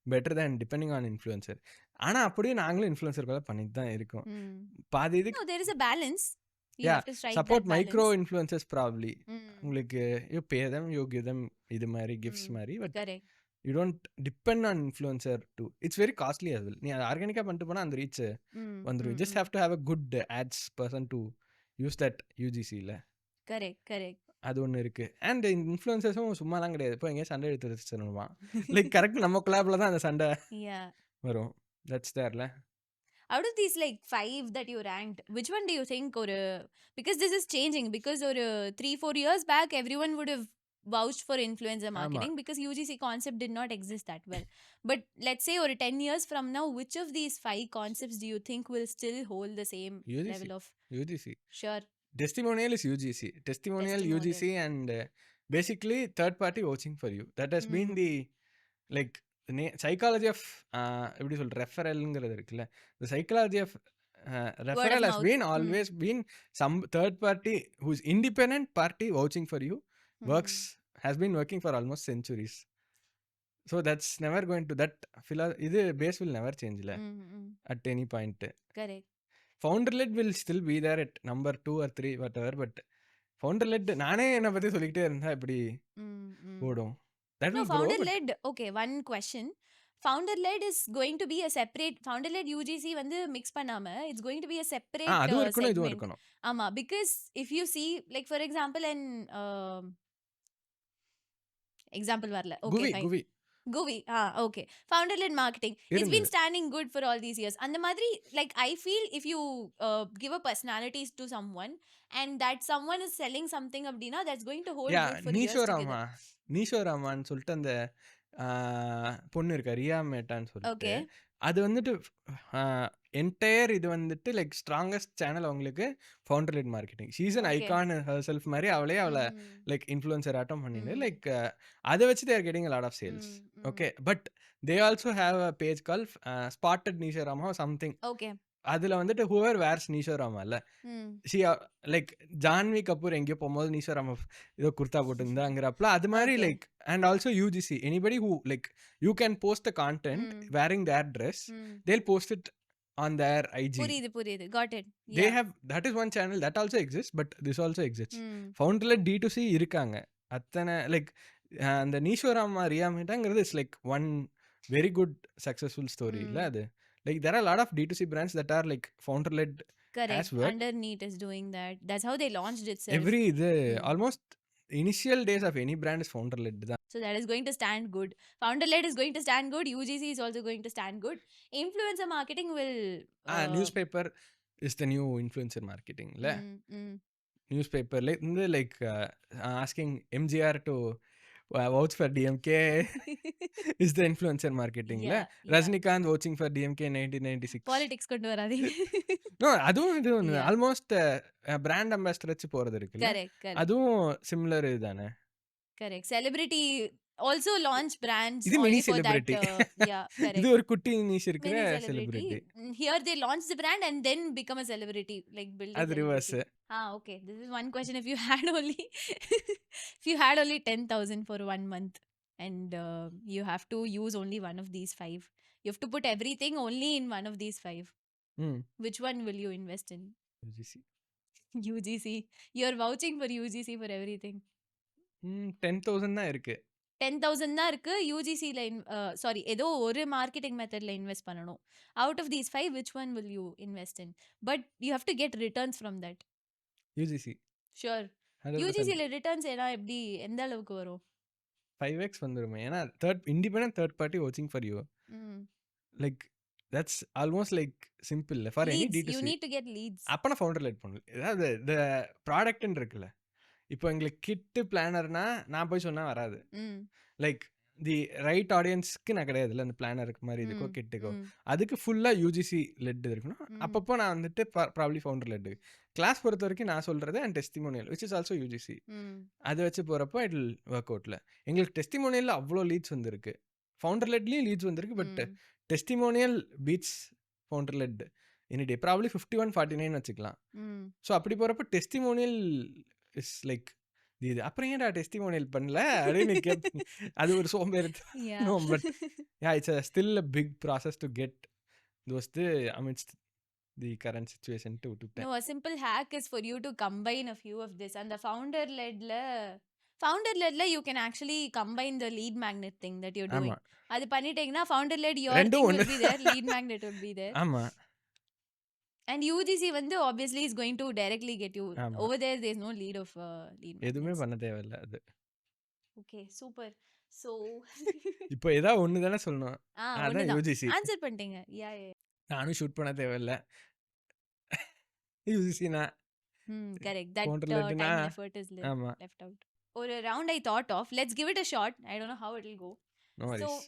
better than depending on influencer. ஆனா அப்படியே நாங்களும் influencer கூட பண்ணிட்டு தான் இருக்கோம். பாதி இதுக்கு No, there is a balance. You yeah, have to strike support that balance. micro influencers probably. உங்களுக்கு you pay them, you give them இது மாதிரி gifts மாதிரி. But Correct. you don't depend on influencer too. It's very costly as well. நீ அதை ஆர்கானிக்காக பண்ணிட்டு போனால் அந்த ரீச் வந்துடும். You just have to have a good ads person to use that UGCல. Correct. அது ஒன்று இருக்கு. அண்ட் இன்ஃப்ளூயன்சர்ஸும் சும்மாலாம் கிடையாது. இப்போ எங்கேயா சண்டை எடுத்து வச்சுருவான். லைக் கரெக்ட் நம்ம கொலாப்ல தான் அந்த சண்டை வரும். தட்ஸ் தேர்ல. Out of these like 5 that you ranked, which one do you think, or because this is changing, because or 3-4 years back everyone would have vouched for influencer marketing because UGC concept did not exist that well. But let's say or 10 years from now, which of these 5 concepts do you think will still hold the same UGC. level of UGC. Sure. Testimonial is UGC. Testimonial UGC and basically third party vouching for you. That has been the like psychology of எப்படி சொல்ற ரெஃபரல்ங்கிறது இருக்குல்ல. The psychology of referral has been always been some third party who's independent party vouching for you has been working for almost centuries. So that's never going to that இது base will never change at any point. Correct. Founder led will still be there at number 2 or 3 whatever, but founder led நானே என்ன பத்தி சொல்லிக்கிட்டே இருந்தா இப்படி ஓடும். That will founder grow, led okay, one question. Founder led is going to be a separate founder led UGC வந்து mix பண்ணாம it's going to be a separate அதுவும் இருக்கணும், இதுவும் segment. இருக்கணும். ஆமா, because if you see like for example an example வரல. Okay, fine. Guvi. Okay. Founder led marketing. It's been standing good for all these years. And the madri, like I feel if you give a personality to someone and that someone is selling something abdina, that's going to hold good for years together. நீஷோ ராமான்னு சொல்லிட்டு அந்த பொண்ணு இருக்கா ரியா மேட்டான்னு சொல்லிட்டு, அது வந்துட்டு entire இது வந்துட்டு like strongest channel அவங்களுக்கு founder led marketing. She's an icon herself மாதிரி அவளை லைக் இன்ஃப்ளூயன்சர் ஆட்டம் பண்ணிட்டு லைக் அதை வச்சு they're getting lot of sales. Okay, but they also have a page call spotted நீஷோ ராமா சம்திங். ஓகே, அதுல வந்துட்டு ஹூவர் வேர்ஸ் நீஷோ ராமா இல்ல, லைக் ஜான்வி கபூர் எங்கேயோ போகும்போது நீஷோ ராமா ஏதோ குர்தா போட்டுருந்தாங்கிறப்பல அது மாதிரி like. And also UGC anybody who like you can post the content wearing their dress, they'll post it on their IG. புரியுது got it. They have, that is one channel that also exists, but this also exists. Founder led D2C இருக்காங்க அத்தனை like. அந்த நீஸ்வராமா ரியா மேட்டாங்கிறது is like one very good successful story இல்ல அது. Like there are a lot of D2C brands that are like founder led. Correct. Underneath is doing that. That's how they launched itself. Every almost initial days of any brand is founder led. So that is going to stand good. Founder led is going to stand good. UGC is also going to stand good. Influencer marketing will newspaper is the new influencer marketing la. Newspaper like asking MGR to vouch for DMK is the influencer marketing la. Rajnikant vouching for DMK in 1996. Politics kondu varadinga. No, adum almost brand ambassador வச்சு போறது இருக்குல்ல. Correct. அதுவும் similar இதுதானே. Correct. Celebrity also launch brands இது only mini for celebrity. that. Yeah, correct. இது ஒரு குட்டி niche இருக்கிற celebrity. Here they launch the brand and then become a celebrity, like build அது reverse. Okay. This is one question. If you had only if you had only 10,000 for 1 month and you have to use only one of these 5, you have to put everything only in one of these 5. Which one will you invest in? UGC. You're vouching for UGC for everything. 10,000 தான் இருக்கு. 10,000 தான் இருக்கு. UGCல sorry ஏதோ ஒரு marketing மெத்தட்ல invest பண்ணணும். Out of these 5, which one will you invest in? But you have to get returns from that. UGC. Sure. UGCல returns எப்படி எந்த அளவுக்கு வரும்? 5x வந்துருமே. ஏன்னா independent third party watching for you. Like that's almost like simple for leads, any D2C. You need to get leads. அப்பனா founder led பண்ணு. அதாவது the product இருக்குல்ல, இப்போ எங்களுக்கு கிட்டு பிளானர்னா நான் போய் சொன்னா வராது. ம் லைக் தி ரைட் ஆடியன்ஸ்க்கு நான் கிடையாதுல்ல அந்த பிளானருக்கு மாதிரி இதுக்கோ ம் கிட்டுக்கோ. ம் அதுக்கு ஃபுல்லாக யூஜிசி லெட் இருக்கணும். ம் அப்பப்போ நான் வந்துட்டு ப்ராப்ளி ஃபவுண்டர் லெட். கிளாஸ் பொறுத்த வரைக்கும் நான் சொல்கிறது and testimonial which is also UGC. ம் அதை வச்சு போகிறப்போ இட் வில் ஒர்க் அவுட்டில். எங்களுக்கு டெஸ்டிமோனியலில் அவ்வளோ லீட்ஸ் வந்திருக்கு. ஃபவுண்டர் லெட்லேயும் லீட்ஸ் வந்திருக்கு. But hmm testimonial beats founder led any day. Probably 51-49 வச்சுக்கலாம். ம் ஸோ அப்படி போகிறப்ப டெஸ்டிமோனியல் இஸ் லைக் இது. அப்புறம் ஏன்டா டெஸ்டிமோனியல் பண்ணல அப்படின்னு கேட்பீங்க. அது ஒரு Yeah. சோம்பேறித்தனம். But yeah, it's still a big process to get those amidst the current situation to No, a simple hack is for you to combine a few of this. And the founder-led you can actually combine the lead magnet thing that you're doing. ஆமா அது பண்ணிட்டீங்கன்னா founder-led your ரெண்டும் thing ஒண்ணு. will be there, lead magnet will be there. ஆமா And UGC வந்து obviously is going to directly get you. ஆமா Over there's no lead of lead எதுவுமே magnets. பண்ண தேவையில்ல அது. Okay, super. So இப்போ ஏதாவது ஒன்று தானே சொல்லணும். அதான் ஒண்ணுதான் யூஜிசி. ஆன்சர் பண்ணிட்டீங்க. Yeah. நானும் ஷூட் பண்ண தேவையில்ல. யூஜிசினா Correct. That ஃபவுண்டர் லெட்னா time and effort is ஆமா left out. Or a round I thought of. Let's give it a shot. I don't know how it will go. No So, worries.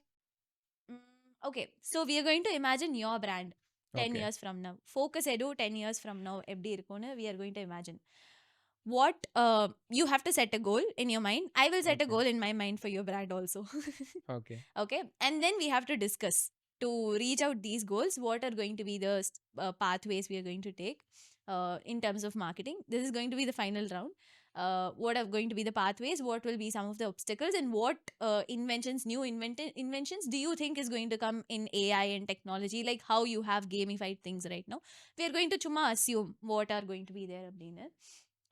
okay. So we are going to imagine your brand 10 Okay. years from now. FOCAS Edu 10 years from now. எப்படி இருக்கும்னு we are going to imagine. What you have to set a goal in your mind. I will set a Okay. goal in my mind for your brand also. Okay Okay. And then we have to discuss to reach out these goals. What are going to be the pathways we are going to take in terms of marketing. This is going to be the final round. What are going to be the pathways? What will be some of the obstacles? And what new inventions do you think is going to come in AI and technology? Like how you have gamified things right now. We are going to chuma assume what are going to be there. Abdina.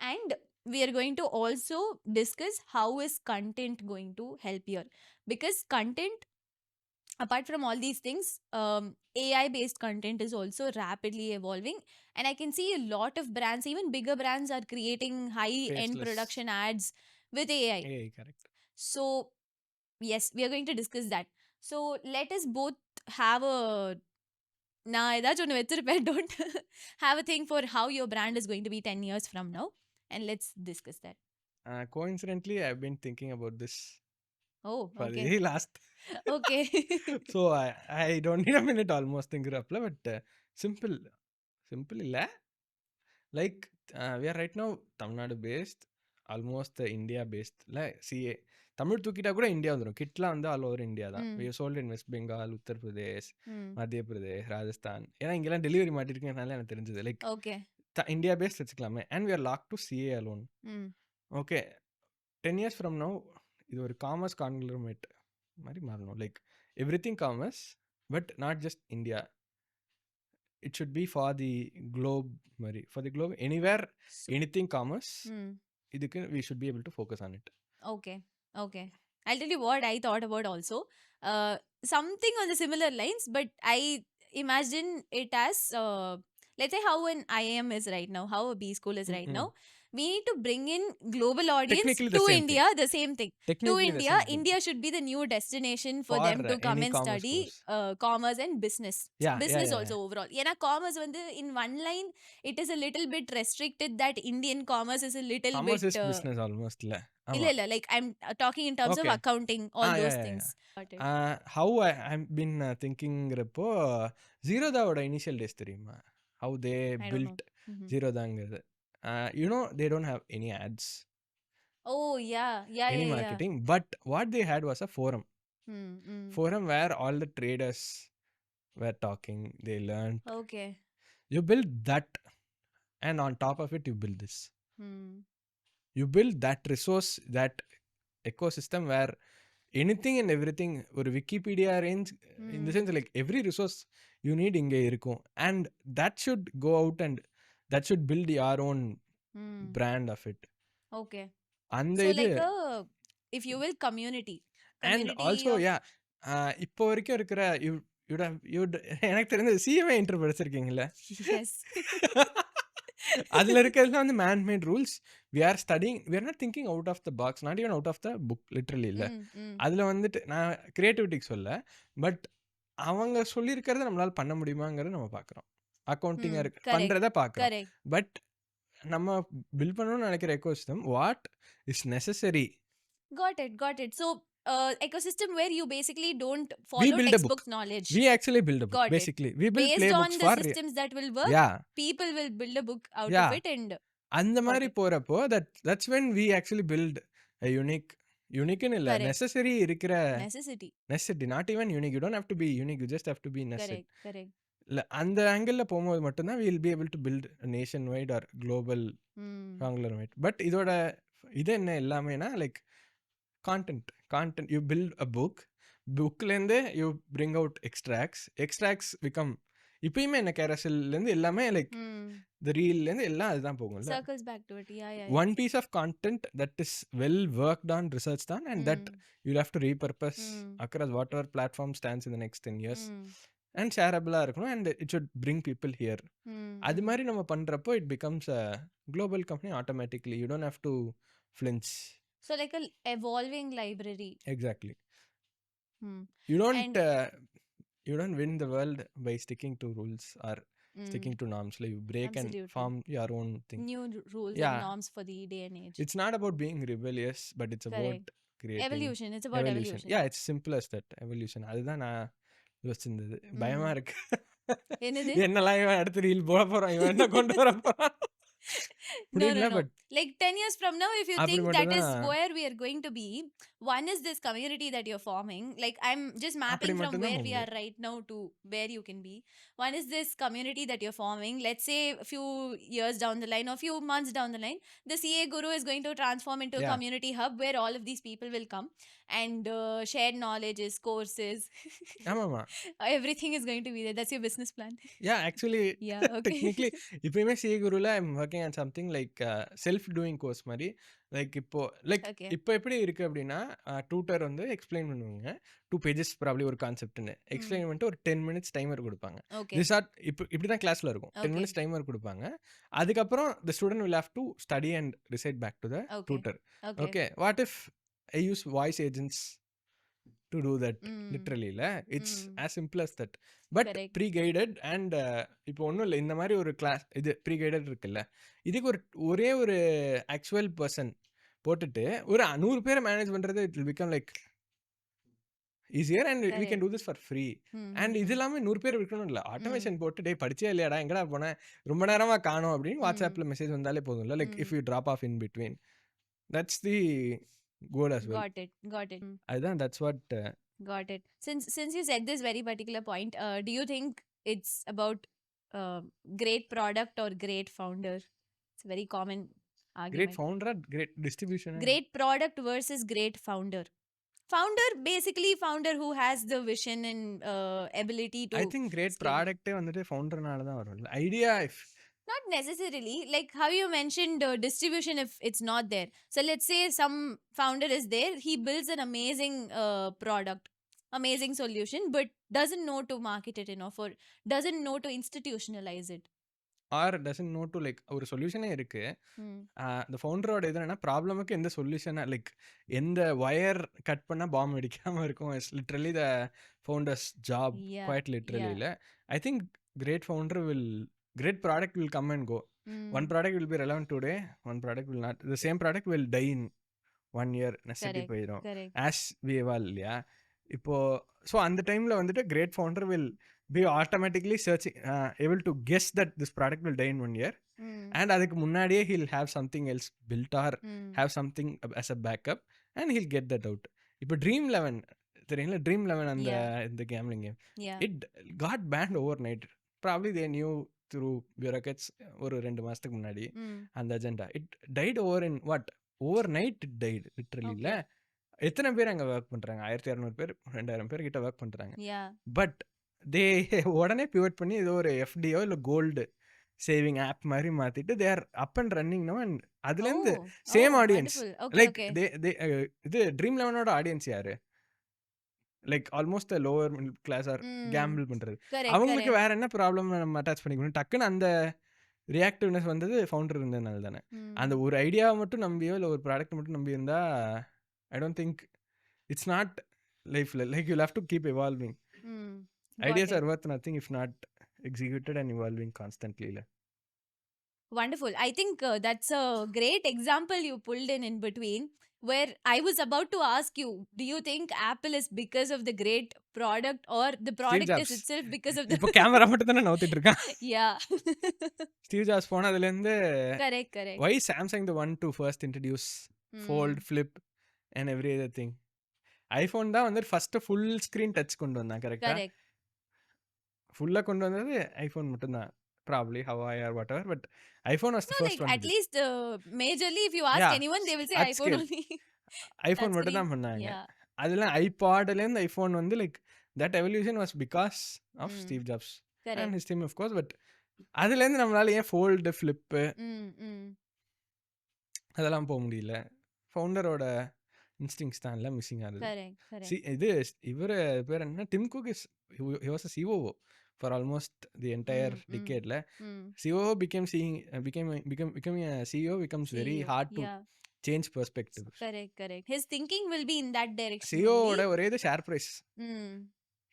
And we are going to also discuss how is content going to help here. Because content, apart from all these things, AI based content is also rapidly evolving, and I can see a lot of brands, even bigger brands, are creating high end Faceless. production ads with AI. ஏய் correct. So yes, we are going to discuss that. So let us both have a நான் ஏதாச்சும் ஒன்று வச்சிருப்பேன். Don't have a thing for how your brand is going to be 10 years from now, and let's discuss that. Coincidentally I've been thinking about this Oh, for okay. the last Okay. so I don't need a minute almost thinking but simple இல்ல. Like we are right now Tamil Nadu based, almost India based இல்ல. CA Tamil தூக்கிட்டா கூட India வந்துடும். கிட்லாம் வந்து all over India தான். we sold in West Bengal, Uttar Pradesh, Madhya Pradesh, Rajasthan. ஏன்னா இங்கெல்லாம் delivery மாட்டிருக்கனால எனக்கு தெரிஞ்சது. Like Okay. இந்தியா பேஸ்ட் வச்சுக்கலாமே. And we are locked to CA alone. ஓகே 10 years from now இது ஒரு காமர்ஸ் கான்க்ளமரேட் மாதிரி மாறணும். Like everything commerce but not just India. It should be for the globe மாதிரி. For the globe anywhere anything commerce. இதுக்கு we should be able to focus on it. Okay. I'll tell you what I thought about also. Something on the similar lines, but I imagine it as let's say how an IIM is right now, how a B school is right now. We need to bring in global audience Technically to the same India, the same thing. To Technically the India, same thing. India should be the new destination for For them to come any and commerce study course. commerce and business. Yeah, Business yeah, also overall. ஏன்னா commerce வந்து in one line it is a little bit restricted that Indian commerce is a little Commerce bit is business almost இல்ல. இல்ல like I'm talking in terms of Okay. accounting, all those yeah. things. How I've been thinking-றப்போ ஜீரோதாவோட initial days தெரியுமா? How they I don't built know. ஜீரோதாங்கிறது. You know they don't have any ads, Oh yeah. any marketing, but what they had was a forum. Forum where all the traders were talking, they learned. Okay. You build that, and on top of it you build this. You build that resource, that ecosystem where anything and everything ஒரு Wikipedia range in the sense like every resource you need இங்கே இருக்கும். And that should go out and that should build your own brand of it. Okay. அந்த So இது like a, if you will, community and also of- yeah இப்போ வரைக்கும் இருக்கிற எனக்கு தெரிஞ்ச CMA inter படிச்சிருக்கீங்களா? yes. அதுல இருக்கிறதுலாம் வந்து man made rules. we are not thinking out of the box, not even out of the book literally இல்ல. அதுல வந்துட்டு நான் கிரியேட்டிவிட்டிக்கு சொல்ல, பட் அவங்க சொல்லியிருக்கிறத நம்மளால பண்ண முடியுமாங்கிறத நம்ம பார்க்குறோம். அக்கௌண்டிங்காக இருக்கு correct, பண்றத பார்க்குறோம். correct. பட் நம்ம பில்ட் பண்ணணும்னு நினைக்கிற ecosystem what is necessary. Got it. So, ecosystem where you basically don't We follow build a book. textbook knowledge. We actually build a book. Got it. Basically, we build Based playbooks on the for systems that will work, yeah. people will build a book out Yeah. of it, and அந்த got மாதிரி it. போறப்போ that's when we actually build a unique இல்ல Correct. necessary இருக்கிற necessity. not even unique. You don't have to be unique, you just have to be necessary. Correct. இல்ல அந்த angle போகும்போது மட்டும்தான் we will be able to build a nationwide or global conglomerate. But இதோட இது என்ன எல்லாமேனா like content you build a book, புக்லேருந்து you bring out extracts become இப்பயுமே என்ன கேரசல்லேருந்து எல்லாமே லைக் த ரீல்லேருந்து எல்லாம் அதுதான் போகும்ல. Circles back to it. Yeah. One piece of content that is well worked on research தான் and that you have to repurpose across whatever platform stands in the next 10 years and ஷேரபிளாக இருக்கணும் and it should bring people here. அது மாதிரி நம்ம பண்ணுறப்போ it becomes a global company automatically. You don't have to flinch. So like an evolving library. Exactly. You don't win the world by sticking to rules or sticking to norms. Like you break and form your own thing. New rules and norms for the day and age. It's not about being rebellious, but it's about creating evolution. It's about evolution. Yeah, it's simple as that. Evolution. அதுதான் நான் யோசிச்சிருந்தது. பயமா இருக்கு. என்னெல்லாம் இவன் அடுத்த reel போட போறான், இவன் என்ன கொண்டு வர போறான். No. Like 10 years from now, if you think that is where we are going to be, one is this community that you're forming. Like I'm just mapping from where we are right now to where you can be. One is this community that you're forming. Let's say a few years down the line or few months down the line, the CA Guru is going to transform into a community hub where all of these people will come and share knowledges, courses. Everything is going to be there. That's your business plan. Yeah, actually, technically, இப்பயுமே CA Guruல I'm working on something like self doing course மாதிரி. Like இப்போ எப்படி இருக்கு அப்படின்னா tutor வந்து explain பண்ணுவாங்க 2 pages probably ஒரு கான்செப்ட்னு explain பண்ணிட்டு ஒரு 10 minutes டைமர் கொடுப்பாங்க. இப்படி தான் கிளாஸ்ல இருக்கும். 10 minutes டைமர் கொடுப்பாங்க. அதுக்கப்புறம் the student will have to study and recite back to the tutor. Okay, what if I use voice agents to do that literally இல்ல, it's as simple as that, but pre-guided and இப்போ ஒன்றும் இல்லை, இந்த மாதிரி ஒரு class இது pre-guided இருக்குல்ல, இதுக்கு ஒரே ஒரு ஆக்சுவல் பர்சன் போட்டுட்டு ஒரு 100 பேரை மேனேஜ் பண்றது it will become like easier and we can do this for free. and இது எல்லாமே 100 பேர் இருக்கணும் இல்லை, ஆட்டோமேஷன் போட்டு டே படிச்சே இல்லையாடா எங்கடா போனேன் ரொம்ப நேரமா காணோம் அப்படின்னு வாட்ஸ்அப்ல மெசேஜ் வந்தாலே போதும் இல்லை, like if you drop off in between, that's the goal as well. Got it. That's what got it. Since you said this very particular point, do you think it's about great product or great founder? It's a very common argument. Great founder or great distribution? Great product versus great founder. Basically founder who has the vision and ability to, I think great product வந்துட்டு ஃபவுண்டர்னால தான் வரும். Idea not necessarily, like how you mentioned distribution, if it's not there. So let's say some founder is there, he builds an amazing product, amazing solution, but doesn't know to market it enough or doesn't know to institutionalize it, or doesn't know to like ஒரு சொல்யூஷனே இருக்கு, the ஃபவுண்டரோட இது என்ன ப்ராப்ளமுக்கு எந்த சொல்யூஷனா like எந்த wire cut பண்ணா bomb வெடிக்காம இருக்கும், it's literally the founders job, quite literally இல்ல. I think great product will come and go. One product will be relevant today, one product will not. The same product will die in 1 year. Necessity போயிடும் as we evolve இல்லையா. இப்போ so அந்த டைமில் வந்துட்டு great founder will be automatically searching, able to guess that this product will die in 1 year. and அதுக்கு முன்னாடியே he'll have something else built or have something as a backup and he'll get that out. இப்போ Dream 11 தெரியுங்களா, Dream 11 அந்த இந்த gambling game, it got banned overnight. Probably they knew through bureaucrats ஒரு 2 மாசத்துக்கு முன்னாடி அந்த agenda. It died overnight it died literally இல்ல. எத்தனை பேர் அங்கே ஒர்க் பண்ணுறாங்க, 1600 பேர் 2000 பேர் கிட்ட ஒர்க் பண்ணுறாங்க. பட் தே உடனே பிவட் பண்ணி ஏதோ ஒரு எஃப்டிஓ இல்லை கோல்டு சேவிங் ஆப் மாதிரி மாற்றிட்டு they are up and running no. And அதுலேருந்து சேம் ஆடியன்ஸ் லைக் இது ட்ரீம் 11ஓட ஆடியன்ஸ் யாரு, like almost lower middle class are gamble பண்ணுறது, அவங்களுக்கு வேற என்ன ப்ராப்ளம் நம்ம அட்டாச் பண்ணிக்கணும். டக்குன்னு அந்த ரியாக்டிவ்னஸ் வந்தது ஃபவுண்டர் இருந்ததுனால தானே. அந்த ஒரு ஐடியாவை மட்டும் நம்பியோ இல்லை ஒரு ப்ராடக்ட் மட்டும் நம்பி இருந்தா I don't think it's not லைஃப்ல, like you have to keep evolving. Ideas are worth nothing if not executed and evolving constantly. Wonderful. I think that's a great example you pulled in between, where I was about to ask you, do you think Apple is because of the great product, or the Steve product is Jobs itself because of the இப்போ camera மட்டும் தானே நவுத்திட்டு இருக்கான். yeah. Steve Jobs போனதுலேருந்து Correct, correct. why Samsung the one to first introduce fold, flip and every other thing. IPhone தான் வந்து first full screen touch கொண்டு வந்தான். கரெக்டா? Correct. ஃபுல்லாக கொண்டு வந்தது ஐஃபோன் மட்டும்தான். Probably Hawaii or whatever, but iPhone was the No, first like one to at do. least majorly, if you ask Yeah, anyone, they will say at iPhone scale. only. iPhone That's மட்டும் very, தான் பண்ணாங்க. yeah. அதெல்லாம் ஐபாட்லேருந்து iPhone வந்து like that evolution was because of Steve Jobs and Correct. His team of course. But அதுலேருந்து நம்மளால ஏன் fold, flip அதெல்லாம் போக முடியல? ஃபவுண்டரோட இன்ஸ்டிங்ஸ் தான் எல்லாம் மிஸ்ஸிங் ஆகுது. Correct, correct. இது இவர் பேர் என்ன, Tim Cook is he was a COO for almost the entire டிகேட்ல. COO becoming a CEO becomes very CEO, hard to yeah. change perspective. Correct, correct. His thinking will be in that direction CEO only. ஓட ஒரே இது share price.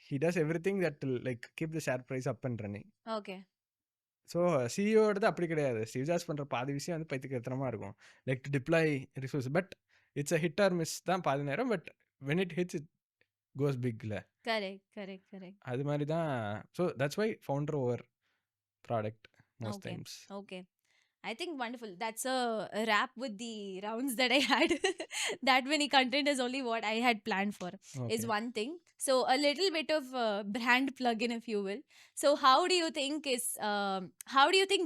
He does everything that will like keep the share price up and running. Okay. So சிஇஓடது அப்படி கிடையாது. Steve jobs பண்ணுற பாதி விஷயம் வந்து பைத்தியக்காரத்தனமாக இருக்கும். Like to deploy resource, but it's a hit or miss தான் பாதி நேரம். But when it hits it goes பிக்ல. Correct, correct, correct. அது மாதிரி தான். So that's why founder over product most times. Okay. I think wonderful. That's a wrap with the rounds that I had. That many content is only what I had planned for, is one thing. So a little bit of brand plug-in, if you will. So how do you think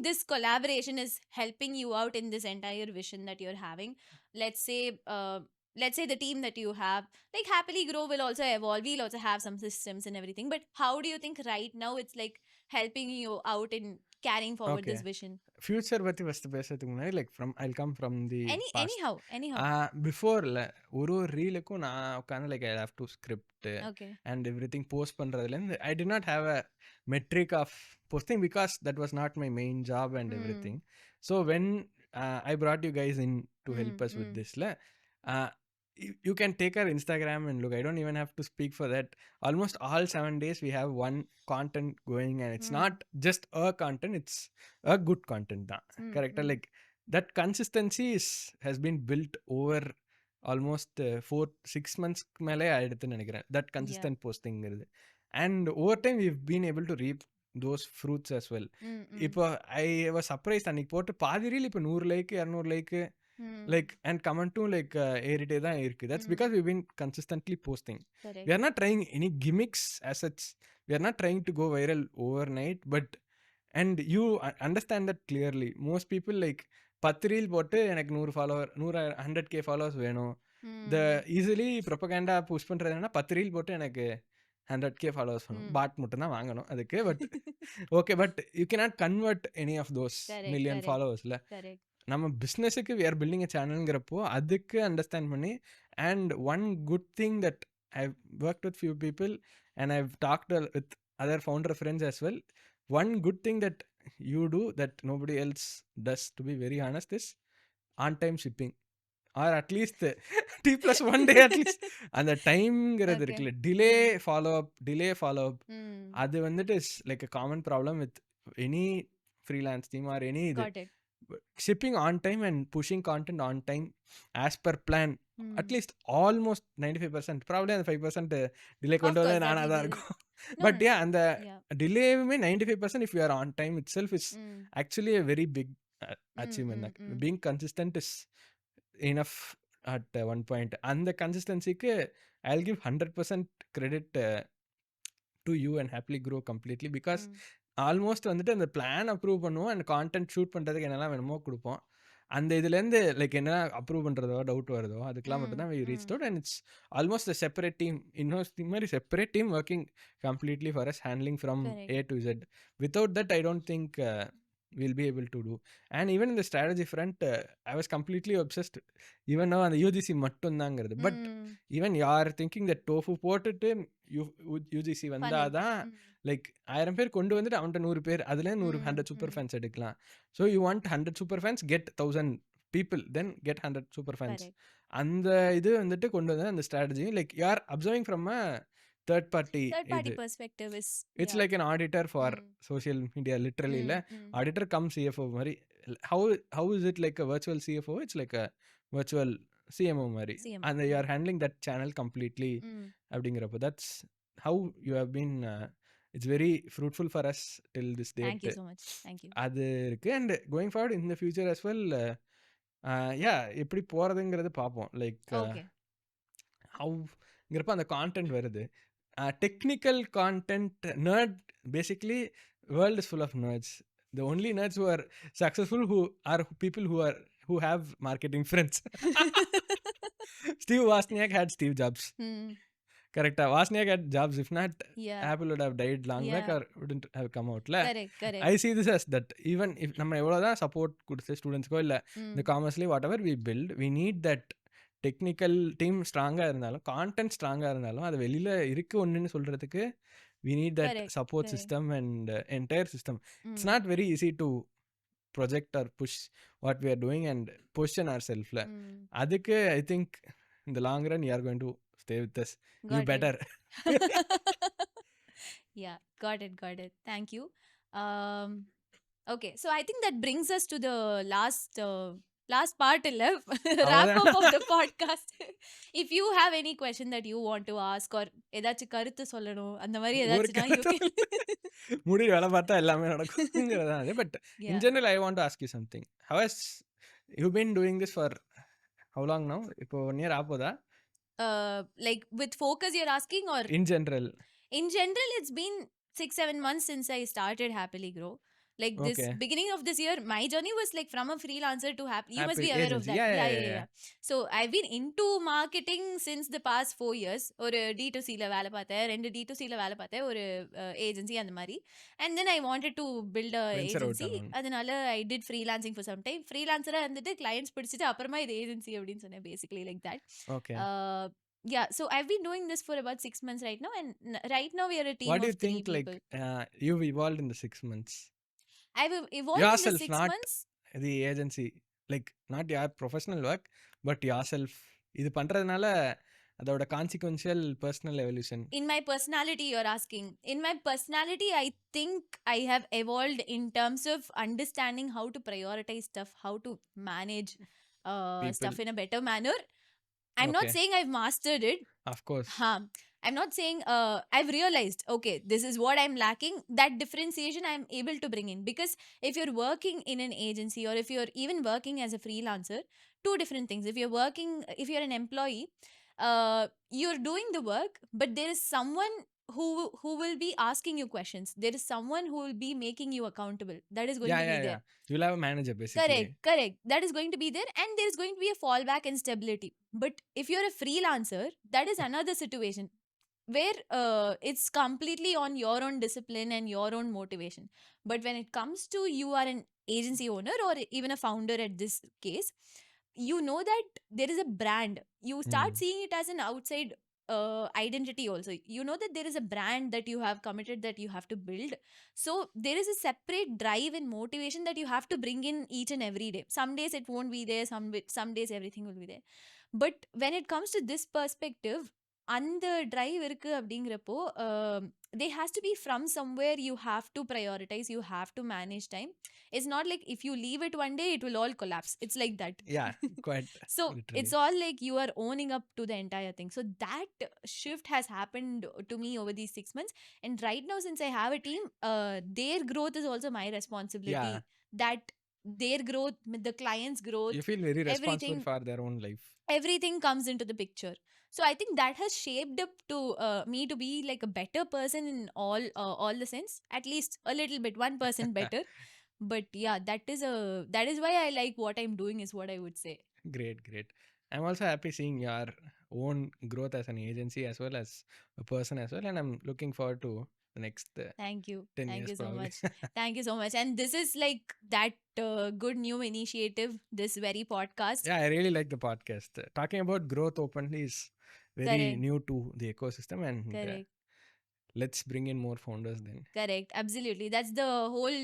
this collaboration is helping you out in this entire vision that you're having? Let's say the team that you have, like Happiligrow will also evolve. We'll also have some systems and everything. But how do you think right now it's like helping you out in carrying forward this vision? Future பற்றி first பேசுறதுக்கு முன்னாடி like I'll come from the anyhow பிஃபோர்ல ஒரு ரீலுக்கும் நான் உட்காந்து like I have to script and everything post பண்ணுறதுலேருந்து I did not have a metric of posting because that was not my main job and everything. So when I brought you guys in to help us with this, you can take our Instagram and look. I don't even have to speak for that. Almost all 7 days we have one content going, and it's not just a content, it's a good content da. Correct? Like that consistency has been built over almost 4-6 months மேலே ஆயிடுத்து நினைக்கிறேன். That consistent posting இருது. And over time we've been able to reap those fruits as well. இப்போ I was surprised, அன்னைக்கு போட்டு பாதி reel இப்போ 100 like 200 like like and commentum like ஏறிட்டே தான் இருக்கு. That's because we've been consistently posting. Correct. We are not trying any gimmicks as such. We are not trying to go viral overnight, but and you understand that clearly. Most people like 10 reel போட்டு எனக்கு 100 follower 100k followers வேணும். the easily propaganda push பண்றது என்னன்னா 10 reel போட்டு எனக்கு 100k followers வேணும். பாட் மட்டும் தான் வாங்கணும் அதுக்கு. But okay, but you cannot convert any of those million ஃபாலோவர்ஸ்ல. நம்ம பிஸ்னஸுக்கு வி ஆர் பில்டிங் எ சேனலுங்கிறப்போ அதுக்கு அண்டர்ஸ்டாண்ட் பண்ணி, and one good thing that I worked with few people and I've talked with other founder friends as well. One good thing that you do that nobody else does, to be very honest, is on time shipping, or at least T+1 day at least. அந்த டைம்ங்கிறது இருக்குல்ல, delay follow up அது வந்துட்டு is like a common problem with any freelance team or any இது. Shipping on time and pushing content on time as per plan, at least almost 95%. Probably அந்த 5% delay கொண்டு வந்து நானாக தான் இருக்கும். But yeah, அந்த delayவுமே 95% if you are on time itself is actually a very big achievement. Being consistent is enough at one point. அந்த கன்சிஸ்டன்சிக்கு I'll give 100% credit to you and Happiligrow completely, because almost வந்துட்டு அந்த plan approve பண்ணுவோம் and content shoot பண்ணுறதுக்கு என்னெல்லாம் வேணுமோ கொடுப்போம். அந்த இதுலேருந்து லைக் என்ன அப்ரூவ் பண்ணுறதோ டவுட் வருதோ அதுக்கெலாம் மட்டும் தான் we reach out. And it's almost a separate team, இன்னொரு மாதிரி separate team working completely for us, handling from A to Z. Without that, I don't think we'll be able to do. And even in the strategy front, I was completely obsessed. Even now அந்த UGC மட்டும் தாங்கிறது. But even you are thinking that tofu போட்டுட்டு UGC வந்தாதான் like 1000 பேர் கொண்டு வந்துட்டு அவன்கிட்ட 100 பேர் அதுல 100 சூப்பர் ஃபேன்ஸ் எடுக்கலாம். So you want 100 super fans, get 1000 people, then get 100 super fans. அந்த இது வந்துட்டு கொண்டு வந்து அந்த strategy like you are observing from a third party perspective is it's like an auditor for social media literally. Auditor comes CFO மாதிரி how is it like a virtual CFO? It's like a virtual CMO mari, CM. and you are handling that channel completely. அப்படிங்கிறப்போ that's how you have been. It's very fruitful for us till this date. Thank you so much. Thank you. அது இருக்கு. And going forward in the future as well, yeah, எப்படி போறதுங்கிறது பார்ப்போம். Like Okay. ஹவுங்கிறப்ப அந்த content வருது. Technical content nerd, basically world is full of nerds. The only nerds who are successful who are people who have marketing friends. Steve Wozniak had Steve Jobs. Correct. Wozniak had Jobs. If not, Apple would have died long back or wouldn't have come out. Correct. I see this as that even if நம்ம எவ்வளோதான் support கொடுத்து ஸ்டூடெண்ட்ஸ்க்கோ இல்லை இந்த காமர்ஸ்லேயே whatever we build, we need that technical team ஸ்ட்ராங்காக இருந்தாலும், content ஸ்ட்ராங்காக இருந்தாலும், அது வெளியில் இருக்கு ஒன்றுன்னு சொல்கிறதுக்கு we need that support system and entire system. It's not very easy to project or push what we are doing and position ourselves. அதுக்கு I think in the long run you are going to stay with us. You better. Yeah, got it. Thank you. Okay, so I think that brings us to the last part left, wrap up of the podcast. If you have any question that you want to ask or ஏதாச்சும் கருத்து சொல்லணும் அந்த மாதிரி ஏதாச்சும் you can முடி வேலை பார்த்தா எல்லாமே நடக்கும்ங்கிறதா. But in general I want to ask you something. How has you been doing this for how long now? இப்போ 1 year ஆகுதா? Like with FOCAS you're asking, or in general? In general it's been 6-7 months since I started Happiligrow. Like this beginning of this year, my journey was like from a freelancer to you must be aware agency. of that. Yeah. So I've been into marketing since the past 4 years. ஒரு D2C ல வேலை பார்த்தேன், 2 D2C ல வேலை பார்த்தேன், ஒரு agency அந்த மாதிரி. And then I wanted to build a agency. அதனால I did freelancing for some time. Freelancer இருந்துட்டு clients பிடிச்சிட்டு அப்புறமா இது agency அப்படின்னு சொன்னேன், basically like that. Okay. Yeah, so I've been doing this for about 6 months right now, and right now we are a team of 3 people. What do you think like you've evolved in the 6 months? I've evolved yourself, in the 6 months. The agency, like not your professional work, but yourself. இது பண்றதுனால அதோட consequential personal evolution. In my personality you're asking. In my personality I think I have evolved in terms of understanding how to prioritize stuff, how to manage stuff in a better manner. I'm not saying I've mastered it. Of course. I'm not saying I've realized, okay, this is what I'm lacking. That differentiation I'm able to bring in. Because if you're working in an agency or if you're even working as a freelancer, two different things. If you're an employee, you're doing the work, but there is someone who will be asking you questions. There is someone who will be making you accountable. That is going to be there. You'll have a manager basically. Correct. That is going to be there, and there is going to be a fallback and stability. But if you're a freelancer, that is another situation where it's completely on your own discipline and your own motivation. But when it comes to you are an agency owner or even a founder at this case, you know that there is a brand. You start seeing it as an outside identity also. You know that there is a brand that you have committed, that you have to build. So there is a separate drive and motivation that you have to bring in each and every day. Some days it won't be there, some days everything will be there. But when it comes to this perspective, அந்த drive இருக்கு அப்படிங்கிறப்போ there has to be from somewhere. You have to prioritize, you have to manage time. It's not like if you leave it one day it will all collapse. It's like that. Yeah, quite. So literally. It's all like you are owning up to the entire thing. So that shift has happened to me over these 6 months. And right now, since I have a team, their growth is also my responsibility. Yeah. That their growth, the client's growth, you feel very responsible for their own life. Everything comes into the picture. So I think that has shaped up to me to be like a better person in all the sense. At least a little bit, 1% better. But yeah, that is why I like what I'm doing, is what I would say. Great. I'm also happy seeing your own growth as an agency as well as a person as well, and I'm looking forward to the next thank you 10 thank years you so probably. much. Thank you so much. And this is like that good new initiative, this very podcast. Yeah, I really like the podcast. Talking about growth openly is very new to the ecosystem, and let's bring in more founders then. Correct. Absolutely. That's the whole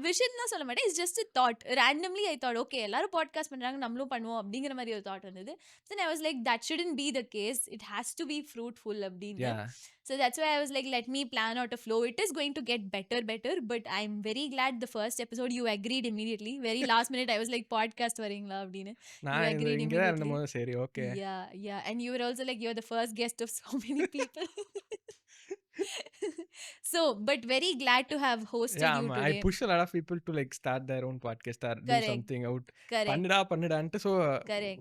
vision na சொல்ல மாட்டேன். It's just a thought. Randomly I thought, okay, எல்லாரும் podcast பண்றாங்க, நம்மளும் பண்ணுவோம் அப்படிங்கிற மாதிரி ஒரு thought வந்தது. Then I was like, that shouldn't be the case. It has to be fruitful அப்படின்னு. Yeah. So that's why I was like, let me plan out a flow. It is going to get better, but I'm very glad the first episode you agreed immediately. Very last minute I was like, podcast வரீங்களா அப்படின்னு. You நான் agreed இங்கே தான் immediately. இருந்தபோது சரி okay. Yeah. And you were also like, you're the first guest of so many people. So, but very glad to have hosted you today. I push a lot of people to like start their own podcast or do something out. Correct. பண்ணிடான்ட்டு so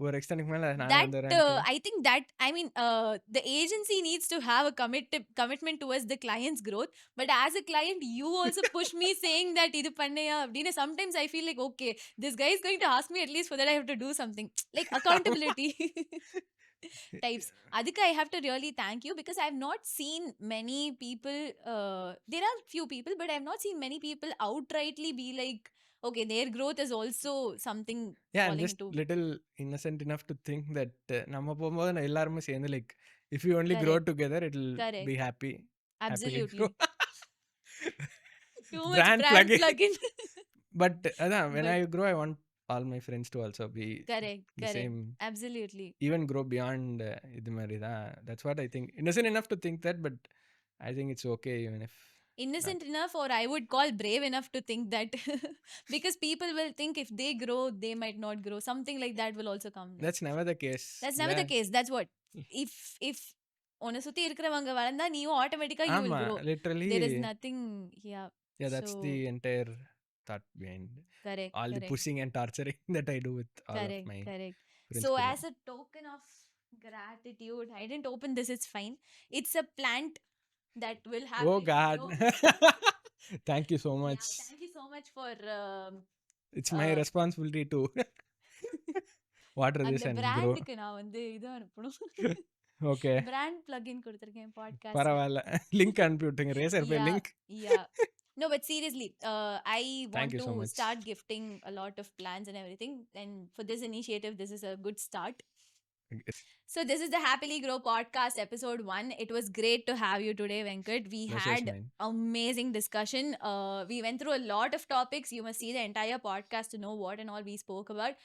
ஒரு எக்ஸ்டென்ட்க்கு மேல நான் that I think that I mean the agency needs to have a commitment towards the client's growth, but as a client you also push me saying that idu pannaya appadina. Sometimes I feel like, okay, this guy is going to ask me, at least for that I have to do something, like accountability types. Adhika, I have to really thank you, because I have not seen many people, there are few people, but I have not seen many people outrightly be like, okay, their growth is also something falling just into. Little innocent enough to think that நம்ம போகும்போது எல்லாருமே சேர்ந்து like if you only grow together it will be happy. Absolutely. Too much brand plug-in. But when I grow I want all my friends to also be correct. same. Absolutely. Even grow beyond இது மாதிரி தான். That's what I think. Innocent enough to think that, but I think it's okay even if innocent enough, or I would call brave enough to think that. Because people will think if they grow they might not grow. Something like that will also come. That's never the case. That's what if உன்னை சுத்தி இருக்கிறவங்க வளர்ந்தா நீயும் ஆட்டோமேட்டிக்கா you will grow. Literally there is nothing. Yeah, that's the entire thought behind all the pushing and torturing that I do with all of my friends. So as a token of gratitude, I didn't open this, it's fine. It's a plant that will have God. Thank you so much. Yeah, thank you so much for it's my responsibility to water this and grow. brand-க்கு நான் வந்து இது அனுப்பணும். Okay, brand plugin கொடுத்திருக்கேன் podcast. பரவாயில்லை, link அனுப்பி விட்டுங்க, Razorpay link. Yeah. No, but seriously, I want to so start gifting a lot of plans and everything, and for this initiative this is a good start. So this is the Happiligrow Podcast episode 1. It was great to have you today, Venkat. We had amazing discussion. We went through a lot of topics. You must see the entire podcast to know what and all we spoke about.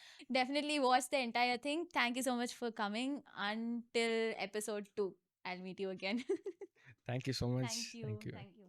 Definitely watch the entire thing. Thank you so much for coming. Until episode 2, I'll meet you again. Thank you so much. Thank you.